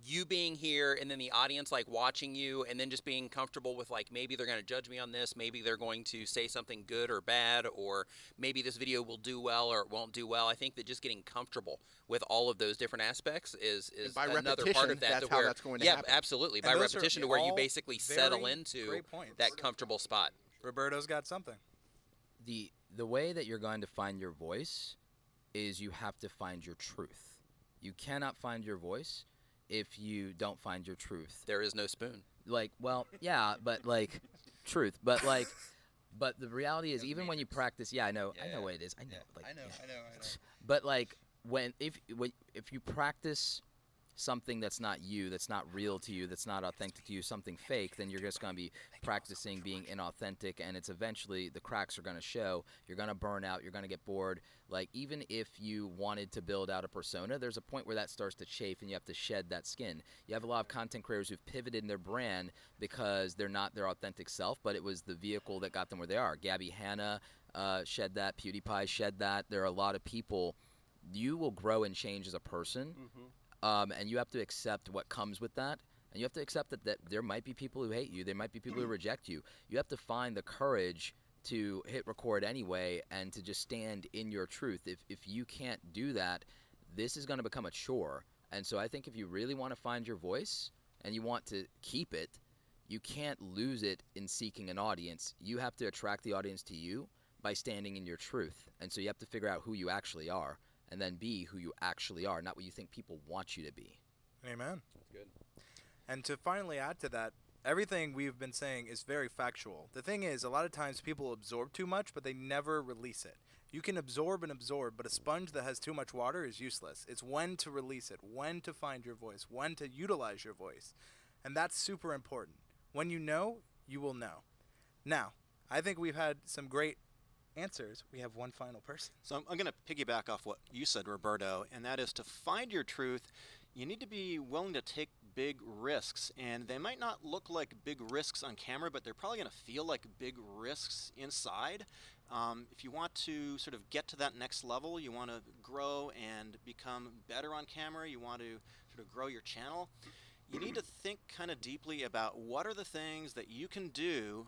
you being here, and then the audience like watching you, and then just being comfortable with like, maybe they're going to judge me on this, maybe they're going to say something good or bad, or maybe this video will do well or it won't do well. I think that just getting comfortable with all of those different aspects is another part of that. That's how that's going to happen. Yeah, absolutely. And By those repetition, are to where you all basically very settle into great points. that comfortable spot. Roberto's got something. The way that you're going to find your voice is you have to find your truth. You cannot find your voice if you don't find your truth. There is no spoon. Like, well, yeah, but like, truth. But like, but the reality is, even when you practice, I know what it is. I know. Like, I know. But like, if you practice something that's not you, that's not real to you, that's not authentic to you, something fake, then you're just going to be practicing being inauthentic, and it's eventually the cracks are going to show. You're going to burn out. You're going to get bored. Like, even if you wanted to build out a persona, there's a point where that starts to chafe and you have to shed that skin. You have a lot of content creators who've pivoted in their brand because they're not their authentic self, but it was the vehicle that got them where they are. Gabby Hanna shed that. PewDiePie shed that. There are a lot of people. You will grow and change as a person. And you have to accept what comes with that. And you have to accept that there might be people who hate you. There might be people who reject you. You have to find the courage to hit record anyway and to just stand in your truth. If you can't do that, this is going to become a chore. And so I think if you really want to find your voice and you want to keep it, you can't lose it in seeking an audience. You have to attract the audience to you by standing in your truth. And so you have to figure out who you actually are, and then be who you actually are, not what you think people want you to be. Amen. That's good. And to finally add to that, everything we've been saying is very factual. The thing is, a lot of times people absorb too much, but they never release it. You can absorb and absorb, but a sponge that has too much water is useless. It's when to release it, when to find your voice, when to utilize your voice. And that's super important. When you know, you will know. Now, I think we've had some great answers. We have one final person. So I'm going to piggyback off what you said, Roberto, and that is to find your truth, you need to be willing to take big risks. And they might not look like big risks on camera, but they're probably going to feel like big risks inside. If you want to sort of get to that next level, you want to grow and become better on camera, you want to sort of grow your channel, you need to think kind of deeply about what are the things that you can do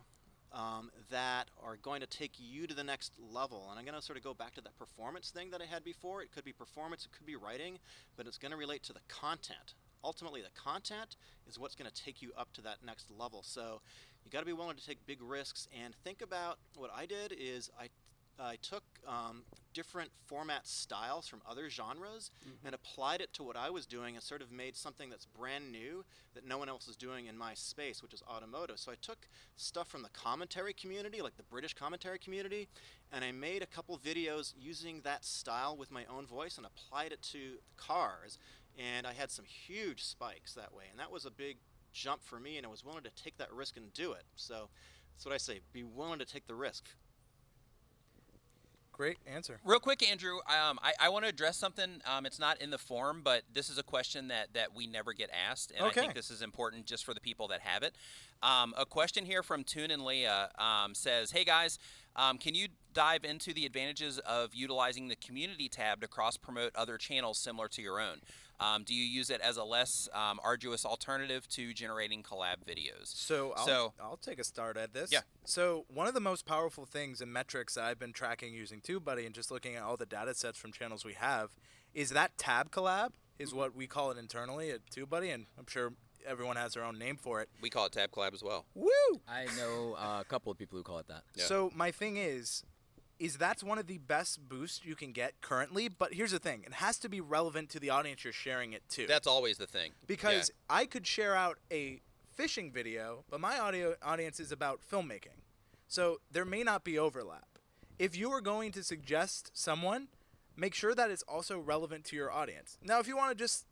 that are going to take you to the next level. And I'm going to sort of go back to that performance thing that I had before. It could be performance, it could be writing, but it's going to relate to the content. Ultimately, the content is what's going to take you up to that next level. So you got to be willing to take big risks and think about what I did is I took different format styles from other genres and applied it to what I was doing and sort of made something that's brand new that no one else is doing in my space, which is automotive. So I took stuff from the commentary community, like the British commentary community, and I made a couple videos using that style with my own voice and applied it to cars. And I had some huge spikes that way, and that was a big jump for me, and I was willing to take that risk and do it. So that's what I say, be willing to take the risk. Great answer. Real quick, Andrew, I want to address something. It's not in the form, but this is a question that we never get asked, and Okay. I think this is important just for the people that have it. A question here from Toon and Leah says, hey guys, can you dive into the advantages of utilizing the community tab to cross-promote other channels similar to your own? Do you use it as a less arduous alternative to generating collab videos? So I'll take a start at this. Yeah. So one of the most powerful things and metrics that I've been tracking using TubeBuddy and just looking at all the data sets from channels we have is that tab collab is what we call it internally at TubeBuddy, and I'm sure everyone has their own name for it. We call it tab collab as well. Woo! I know a couple of people who call it that. Yeah. So my thing is, is that's one of the best boosts you can get currently. But here's the thing. It has to be relevant to the audience you're sharing it to. That's always the thing. Because I could share out a fishing video, but my audience is about filmmaking. So there may not be overlap. If you are going to suggest someone, make sure that it's also relevant to your audience. Now, if you want to just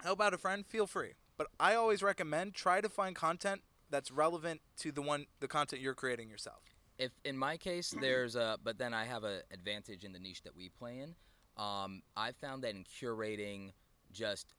help out a friend, feel free. But I always recommend try to find content that's relevant to the content you're creating yourself. If in my case, there's a, but then I have an advantage in the niche that we play in. I found that in curating just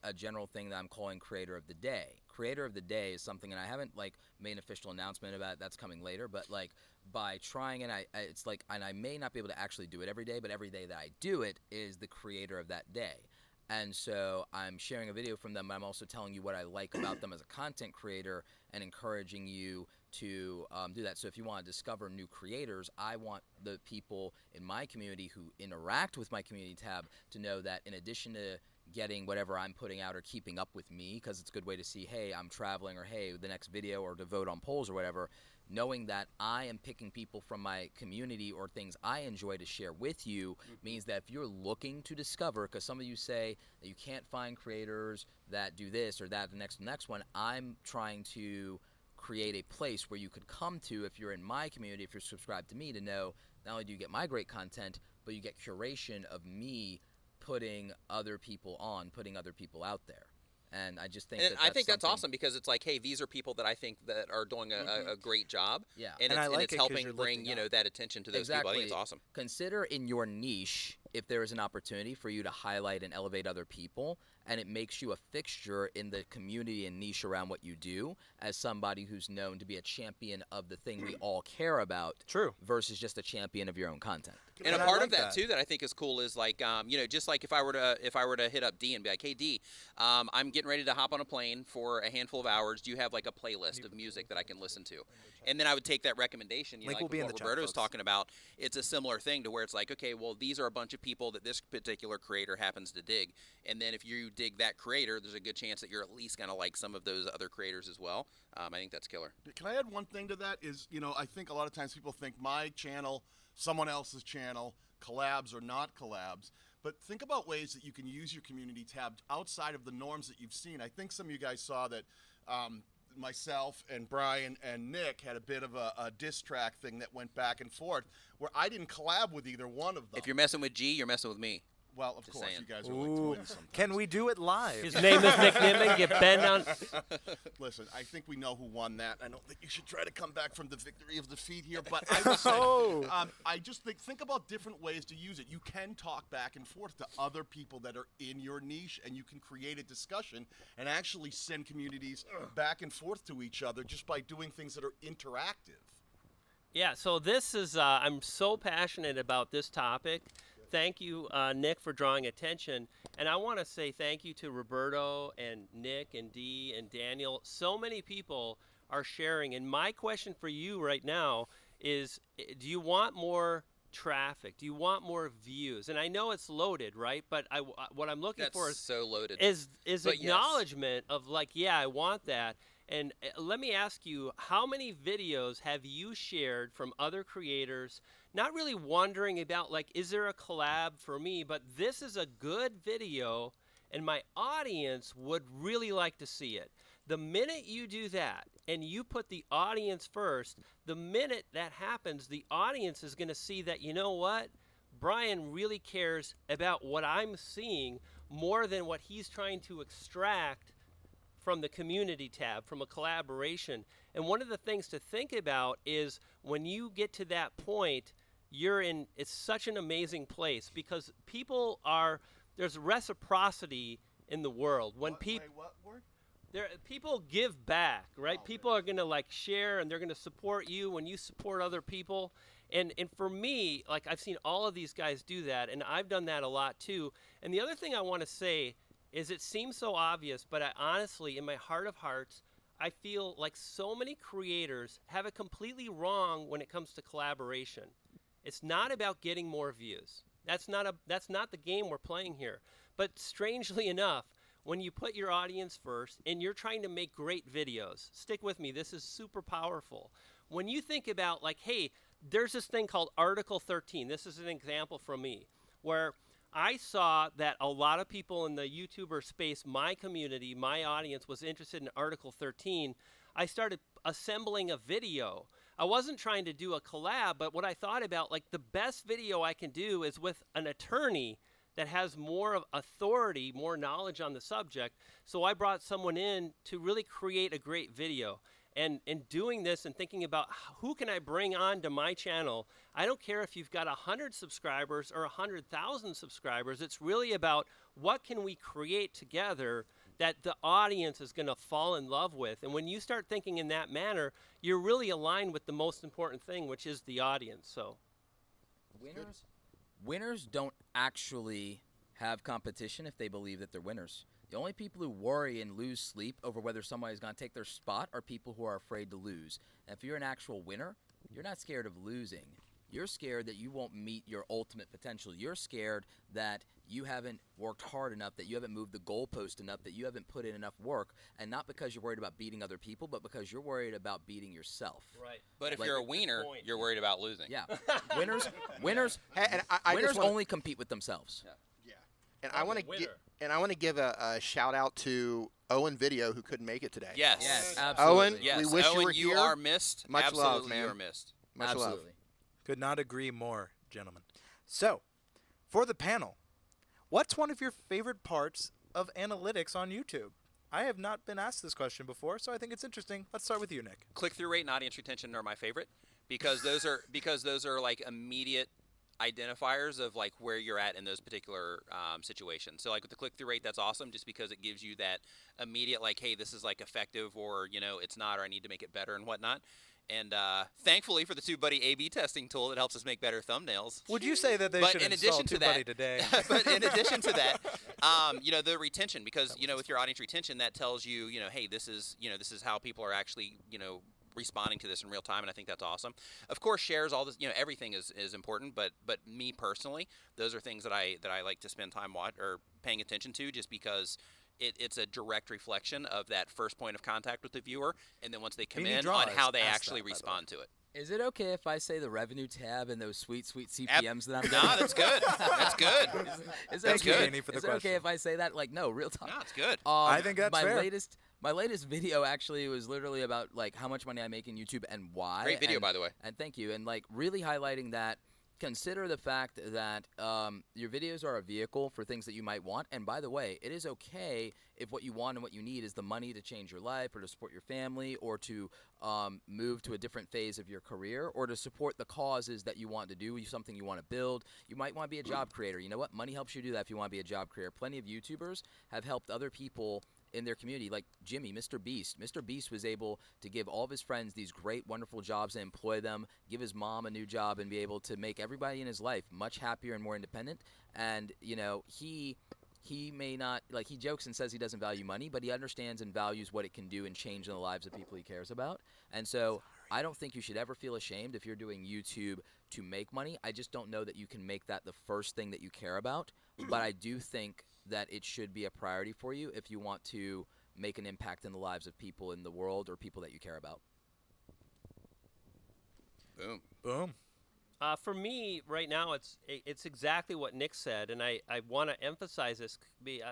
a general thing that I'm calling Creator of the Day. Creator of the Day is something, and I haven't like made an official announcement about it, that's coming later, but like by trying it, it's like, and I may not be able to actually do it every day, but every day that I do it is the creator of that day. And so I'm sharing a video from them, but I'm also telling you what I like about them as a content creator and encouraging you to do that. So if you want to discover new creators, I want the people in my community who interact with my community tab to know that in addition to getting whatever I'm putting out or keeping up with me, because it's a good way to see, hey, I'm traveling, or hey, the next video, or to vote on polls or whatever, knowing that I am picking people from my community or things I enjoy to share with you means that if you're looking to discover, because some of you say that you can't find creators that do this or that, the next one, I'm trying to create a place where you could come to if you're in my community, if you're subscribed to me, to know not only do you get my great content, but you get curation of me putting other people on, putting other people out there. And I just think I think that's awesome, because it's like, hey, these are people that I think that are doing a great job. Yeah. And, And I like it's it 'cause helping you're bring, lifting you know, up. that attention to those people. I think it's awesome. Consider in your niche if there is an opportunity for you to highlight and elevate other people, and it makes you a fixture in the community and niche around what you do as somebody who's known to be a champion of the thing we all care about. True. Versus just a champion of your own content. And a I part like of that too that I think is cool is like, you know, just like if I were to hit up D and be like, hey D, I'm getting ready to hop on a plane for a handful of hours. Do you have like a playlist of music that I can listen to? And then I would take that recommendation. You know, Link like will be in what the chat, Roberto was folks. talking about. It's a similar thing to where it's like, okay, well, these are a bunch of people that this particular creator happens to dig. And then if you dig that creator, there's a good chance that you're at least gonna like some of those other creators as well. I think that's killer. Can I add one thing to that? Is, you know, I think a lot of times people think my channel, someone else's channel, collabs or not collabs. But think about ways that you can use your community tab outside of the norms that you've seen. I think some of you guys saw that myself and Brian and Nick had a bit of a diss track thing that went back and forth where I didn't collab with either one of them. If you're messing with G, you're messing with me. Well, of Just course, saying. you guys are like Ooh. twins sometimes. Can we do it live? His name is Nick Niven. Get bent on. Listen, I think we know who won that. I don't think you should try to come back from the victory of defeat here, but I will say, Oh. I just think about different ways to use it. You can talk back and forth to other people that are in your niche, and you can create a discussion and actually send communities back and forth to each other just by doing things that are interactive. Yeah, so this is, I'm so passionate about this topic. Thank you, Nick, for drawing attention. And I want to say thank you to Roberto and Nick and Dee and Daniel. So many people are sharing. And my question for you right now is, do you want more traffic? Do you want more views? And I know it's loaded, right? But what I'm looking That's for is so loaded. is But yes. acknowledgement of like, yeah, I want that. And let me ask you, how many videos have you shared from other creators, not really wondering about like, is there a collab for me, but this is a good video and my audience would really like to see it. The minute you do that and you put the audience first, the minute that happens, the audience is going to see that, you know what? Brian really cares about what I'm seeing more than what he's trying to extract from the community tab, from a collaboration. And one of the things to think about is when you get to that point, it's such an amazing place because there's reciprocity in the world. When What word? people give back, right? Oh, People are gonna like share and they're gonna support you when you support other people. And for me, like I've seen all of these guys do that, and I've done that a lot too. And the other thing I want to say is it seems so obvious, but I honestly, in my heart of hearts, I feel like so many creators have it completely wrong when it comes to collaboration. It's not about getting more views. That's not the game we're playing here. But strangely enough, when you put your audience first and you're trying to make great videos, stick with me, this is super powerful. When you think about like, hey, there's this thing called Article 13. This is an example from me where I saw that a lot of people in the YouTuber space, my community, my audience was interested in Article 13. I started assembling a video. I wasn't trying to do a collab, but what I thought about, like, the best video I can do is with an attorney that has more of authority, more knowledge on the subject. So I brought someone in to really create a great video. And in doing this and thinking about who can I bring on to my channel, I don't care if you've got 100 subscribers or 100,000 subscribers. It's really about what can we create together that the audience is going to fall in love with. And when you start thinking in that manner, you're really aligned with the most important thing, which is the audience. So winners don't actually have competition if they believe that they're winners. The only people who worry and lose sleep over whether somebody's going to take their spot are people who are afraid to lose. And if you're an actual winner, you're not scared of losing. You're scared that you won't meet your ultimate potential. You're scared that you haven't worked hard enough, that you haven't moved the goalpost enough, that you haven't put in enough work, and not because you're worried about beating other people, but because you're worried about beating yourself. Right. But if Like- you're a wiener, you're worried about losing. Yeah. winners And I winners just wanna, only compete with themselves. Yeah. And I want to give a shout out to Owen Video who couldn't make it today. Yes. Yes, Owen, absolutely. Yes. we wish Owen, you were here. are missed. Much Absolutely, love, man. you are missed. Much love. Absolutely. Could not agree more, gentlemen. So, for the panel, what's one of your favorite parts of analytics on YouTube? I have not been asked this question before, so I think it's interesting. Let's start with you, Nick. Click-through rate and audience retention are my favorite because those are like immediate identifiers of like where you're at in those particular situations. So like with the click-through rate, that's awesome just because it gives you that immediate like, hey, this is like effective, or it's not, or I need to make it better and whatnot. And thankfully for the TubeBuddy A/B testing tool, it helps us make better thumbnails. Would you say that they But should in install addition to TubeBuddy that- today? But in addition to that, the retention, because with your audience retention, that tells you, hey, this is how people are actually, responding to this in real time, and I think that's awesome. Of course, shares, all this, everything is important, but me personally, those are things that I like to spend time paying attention to, just because it's a direct reflection of that first point of contact with the viewer, and then once they come Mimi in, Draw on has how they asked actually that, by the way. respond to it. Is it okay if I say the revenue tab and those sweet CPMs that I'm No, getting? that's good. That's good. Is Thank it you, okay? Danny, for the Is it okay question. if I say that? Like, no, real talk. No, it's good. I think that's my fair. My latest video actually was literally about like how much money I make in YouTube and why. Great video, and- by the way. And thank you. And like really highlighting that. Consider the fact that your videos are a vehicle for things that you might want. And by the way, it is okay if what you want and what you need is the money to change your life or to support your family or to move to a different phase of your career or to support the causes that you want to do, something you want to build. You might want to be a job creator. You know what? Money helps you do that if you want to be a job creator. Plenty of YouTubers have helped other people in their community, like Jimmy, Mr. Beast. Mr. Beast was able to give all of his friends these great, wonderful jobs and employ them, give his mom a new job, and be able to make everybody in his life much happier and more independent. And, he may not, like, he jokes and says he doesn't value money, but he understands and values what it can do and change in the lives of people he cares about. And so I don't think you should ever feel ashamed if you're doing YouTube to make money. I just don't know that you can make that the first thing that you care about. But I do think that it should be a priority for you if you want to make an impact in the lives of people in the world or people that you care about. Boom. Boom. For me, right now, it's exactly what Nick said, and I want to emphasize this.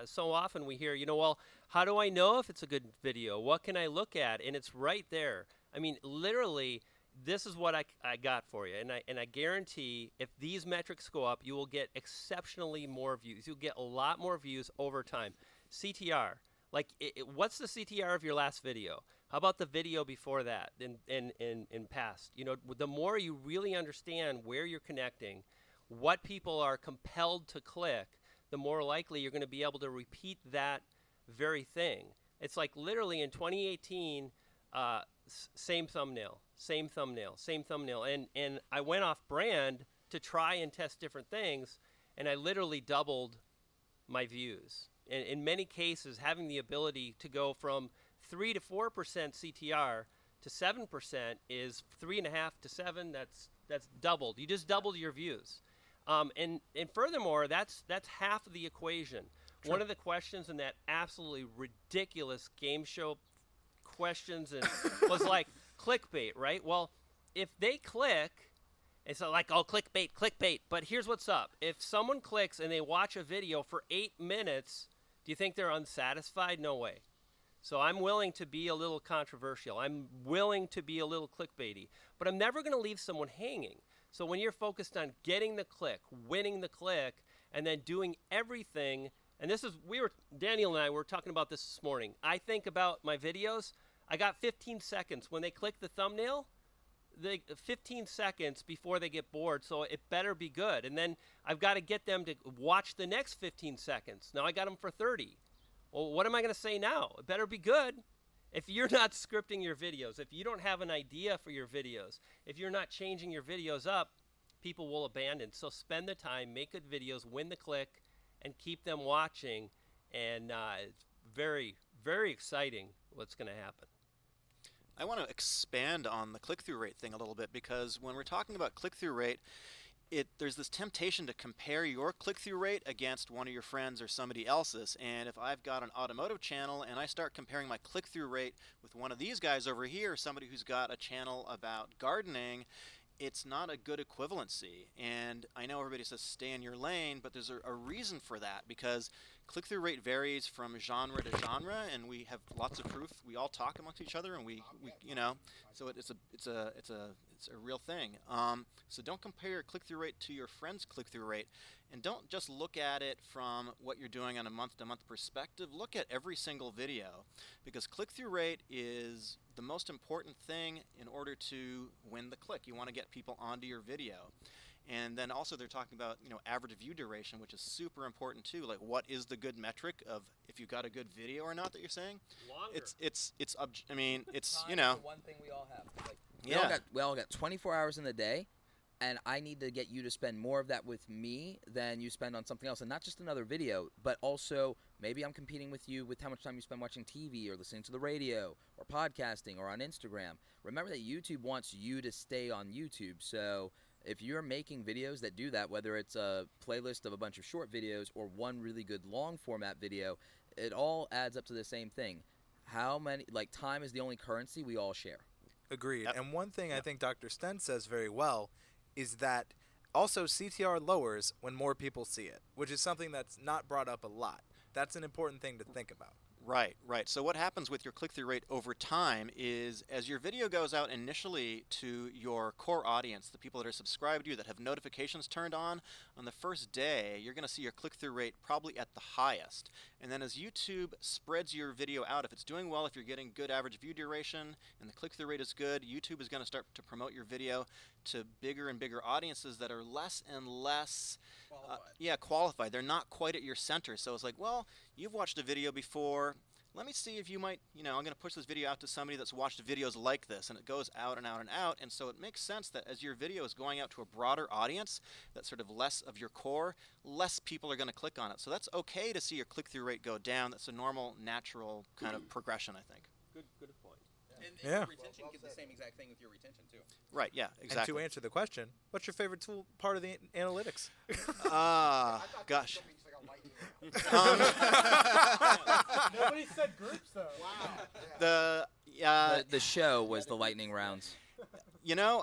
So often we hear, well, how do I know if it's a good video? What can I look at? And it's right there. I mean, literally, this is what I got for you, and I guarantee if these metrics go up, you will get exceptionally more views. You'll get a lot more views over time. CTR, like, what's the CTR of your last video? How about the video before that in past? The more you really understand where you're connecting, what people are compelled to click, the more likely you're going to be able to repeat that very thing. It's like literally in 2018, same thumbnail, same thumbnail, same thumbnail. And I went off brand to try and test different things, and I literally doubled my views. And in many cases, having the ability to go from 3 to 4% CTR to 7% is 3.5 to 7. That's doubled. You just doubled your views. And furthermore, that's half of the equation. True. One of the questions in that absolutely ridiculous game show questions and was like clickbait, right? Well, if they click And so like, oh, clickbait, clickbait. But here's what's up. If someone clicks and they watch a video for 8 minutes, do you think they're unsatisfied? No way. So I'm willing to be a little controversial. I'm willing to be a little clickbaity. But I'm never going to leave someone hanging. So when you're focused on getting the click, winning the click, and then doing everything, and this is, Daniel and I were talking about this morning. I think about my videos. I got 15 seconds. When they click the thumbnail, 15 seconds before they get bored, so it better be good. And then I've got to get them to watch the next 15 seconds. Now I got them for 30. Well, what am I going to say now? It better be good. If you're not scripting your videos, if you don't have an idea for your videos, if you're not changing your videos up, people will abandon. So spend the time, make good videos, win the click, and keep them watching. And it's very, very exciting what's going to happen. I want to expand on the click-through rate thing a little bit, because when we're talking about click-through rate, there's this temptation to compare your click-through rate against one of your friends or somebody else's. And if I've got an automotive channel and I start comparing my click-through rate with one of these guys over here, somebody who's got a channel about gardening, it's not a good equivalency. And I know everybody says stay in your lane, but there's a reason for that, because click-through rate varies from genre to genre, and we have lots of proof. We all talk amongst each other, and we you know, so it's a real thing. So don't compare your click-through rate to your friend's click-through rate, and don't just look at it from what you're doing on a month-to-month perspective. Look at every single video, because click-through rate is the most important thing in order to win the click. You want to get people onto your video. And then also they're talking about, you know, average view duration, which is super important too. Like, what is the good metric of if you got a good video or not that you're saying? Longer. I mean, it's, Time you know. is the one thing we all have. Like, Yeah. we all got 24 hours in the day, and I need to get you to spend more of that with me than you spend on something else. And not just another video, but also maybe I'm competing with you with how much time you spend watching TV or listening to the radio or podcasting or on Instagram. Remember that YouTube wants you to stay on YouTube. So if you're making videos that do that, whether it's a playlist of a bunch of short videos or one really good long format video, it all adds up to the same thing. How many, like, time is the only currency we all share. Agreed. Yep. And one thing I think Dr. Sten says very well is that also CTR lowers when more people see it, which is something that's not brought up a lot. That's an important thing to think about. Right, right. So what happens with your click-through rate over time is, as your video goes out initially to your core audience, the people that are subscribed to you, that have notifications turned on the first day, you're going to see your click-through rate probably at the highest. And then as YouTube spreads your video out, if it's doing well, if you're getting good average view duration and the click-through rate is good, YouTube is going to start to promote your video to bigger and bigger audiences that are less and less qualified. They're not quite at your center. So it's like, well, you've watched a video before. Let me see if you might, you know, I'm going to push this video out to somebody that's watched videos like this, and it goes out and out and out. And so it makes sense that as your video is going out to a broader audience, that's sort of less of your core, less people are going to click on it. So that's okay to see your click-through rate go down. That's a normal, natural kind of progression, I think. Good point. And Yeah. retention gives the same exact thing with your retention too. Right, yeah, exactly. And to answer the question, what's your favorite tool part of the analytics? Gosh. Nobody said groups though. Wow. The show was the lightning rounds. You know,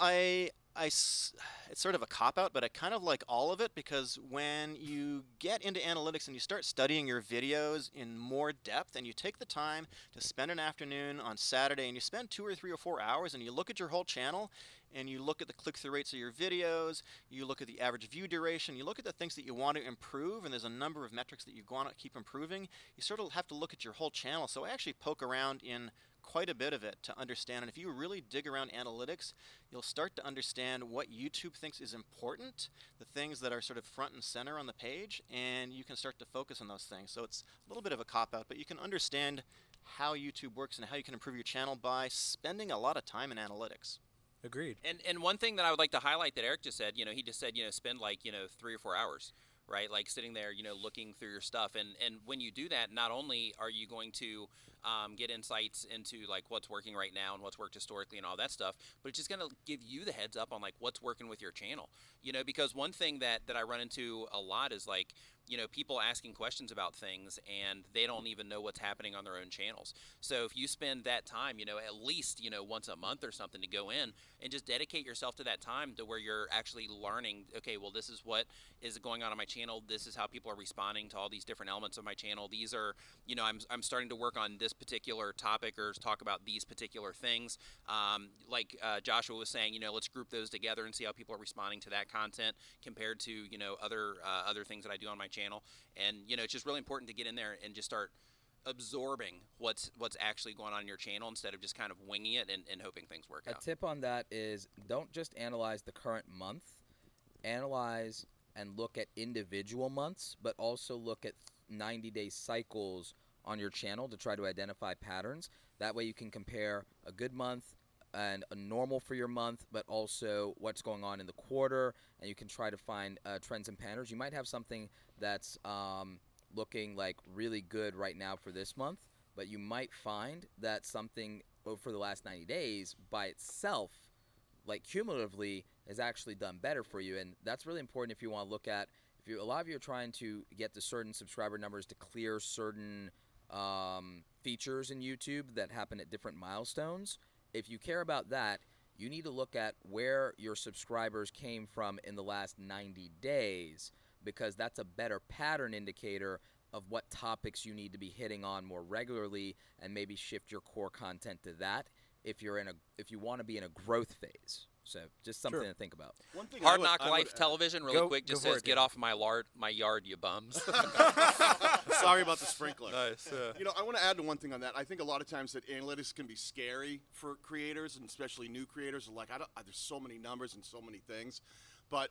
it's sort of a cop-out, but I kind of like all of it, because when you get into analytics and you start studying your videos in more depth, and you take the time to spend an afternoon on Saturday and you spend 2 or 3 or 4 hours and you look at your whole channel and you look at the click-through rates of your videos, you look at the average view duration, you look at the things that you want to improve, and there's a number of metrics that you want to keep improving, you sort of have to look at your whole channel. So I actually poke around in quite a bit of it to understand, and if you really dig around analytics, you'll start to understand what YouTube thinks is important, the things that are sort of front and center on the page, and you can start to focus on those things. So it's a little bit of a cop-out, but you can understand how YouTube works and how you can improve your channel by spending a lot of time in analytics. Agreed. And one thing that I would like to highlight that Eric just said, you know, he just said, you know, spend like, you know, 3 or 4 hours, right? Like sitting there, you know, looking through your stuff. And when you do that, not only are you going to get insights into like what's working right now and what's worked historically and all that stuff. But it's just going to give you the heads up on like what's working with your channel, because one thing that I run into a lot is like, people asking questions about things and they don't even know what's happening on their own channels. So if you spend that time, at least, once a month or something to go in and just dedicate yourself to that time to where you're actually learning, okay, well, this is what is going on my channel. This is how people are responding to all these different elements of my channel. These are, I'm starting to work on this particular topic or talk about these particular things. Like Joshua was saying, let's group those together and see how people are responding to that content compared to, other things that I do on my channel. And it's just really important to get in there and just start absorbing what's actually going on in your channel instead of just kind of winging it and hoping things work out. A tip on that is don't just analyze the current month. Analyze and look at individual months, but also look at 90-day cycles on your channel to try to identify patterns. That way you can compare a good month and a normal for your month, but also what's going on in the quarter, and you can try to find trends and patterns. You might have something that's looking like really good right now for this month, but you might find that something for the last 90 days by itself, like cumulatively, has actually done better for you. And that's really important if you want to look at, a lot of you are trying to get to certain subscriber numbers to clear certain features in YouTube that happen at different milestones. If you care about that, you need to look at where your subscribers came from in the last 90 days, because that's a better pattern indicator of what topics you need to be hitting on more regularly, and maybe shift your core content to that if you want to be in a growth phase. So just something to think about. One thing Hard Knock Life Television, really quick, just says, "Get off my yard, you bums." Sorry about the sprinkler. Nice. I want to add to one thing on that. I think a lot of times that analytics can be scary for creators, and especially new creators. Like, there's so many numbers and so many things. But,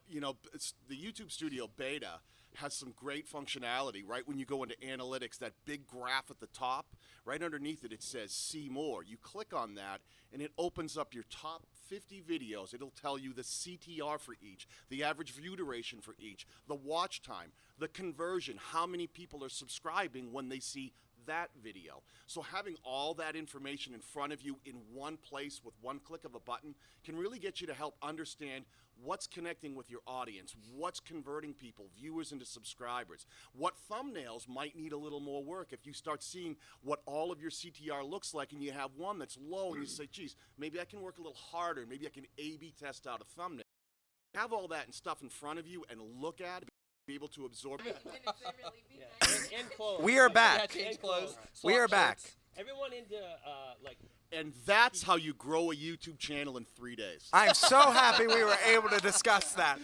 it's the YouTube Studio Beta has some great functionality. Right when you go into analytics, that big graph at the top, right underneath it, it says see more. You click on that, and it opens up your top 50 videos. It'll tell you the CTR for each, the average view duration for each, the watch time, the conversion, how many people are subscribing when they see that video. So having all that information in front of you in one place with one click of a button can really get you to help understand what's connecting with your audience, what's converting people, viewers into subscribers, what thumbnails might need a little more work. If you start seeing what all of your CTR looks like and you have one that's low and you say, geez, maybe I can work a little harder, maybe I can A/B test out a thumbnail. Have all that and stuff in front of you and look at it, be able to absorb it. We are back. Change clothes. We are back. Everyone into And that's how you grow a YouTube channel in 3 days. I'm so happy we were able to discuss that.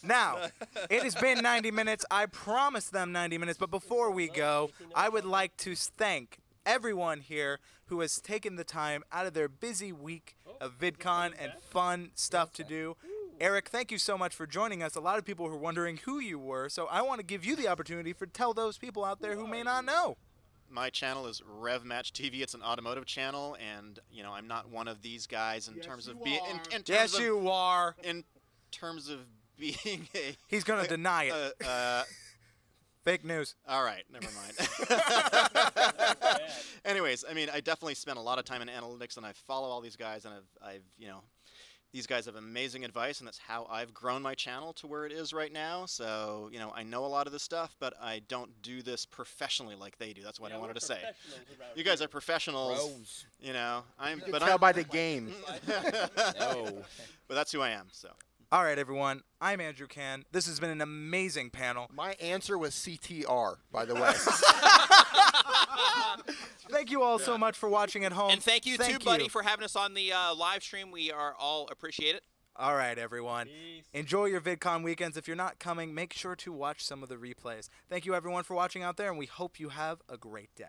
Now, it has been 90 minutes. I promised them 90 minutes, but before we go, I would like to thank everyone here who has taken the time out of their busy week of VidCon and fun stuff to do. Eric, thank you so much for joining us. A lot of people were wondering who you were, so I want to give you the opportunity to tell those people out there who may not know. My channel is RevMatch TV. It's an automotive channel, and I'm not one of these guys in terms of being. Yes, you are. In terms of being a. He's gonna deny it. Fake news. All right, never mind. Anyways, I definitely spent a lot of time in analytics, and I follow all these guys, and I've these guys have amazing advice, and that's how I've grown my channel to where it is right now. So, I know a lot of this stuff, but I don't do this professionally like they do. That's what I wanted to say. You guys are professionals. You can tell by the game. No. But that's who I am, so. All right, everyone. I'm Andrew Can. This has been an amazing panel. My answer was CTR, by the way. Thank you all so much for watching at home. And thank you, TubeBuddy, for having us on the live stream. We are all appreciate it. All right, everyone. Peace. Enjoy your VidCon weekends. If you're not coming, make sure to watch some of the replays. Thank you, everyone, for watching out there, and we hope you have a great day.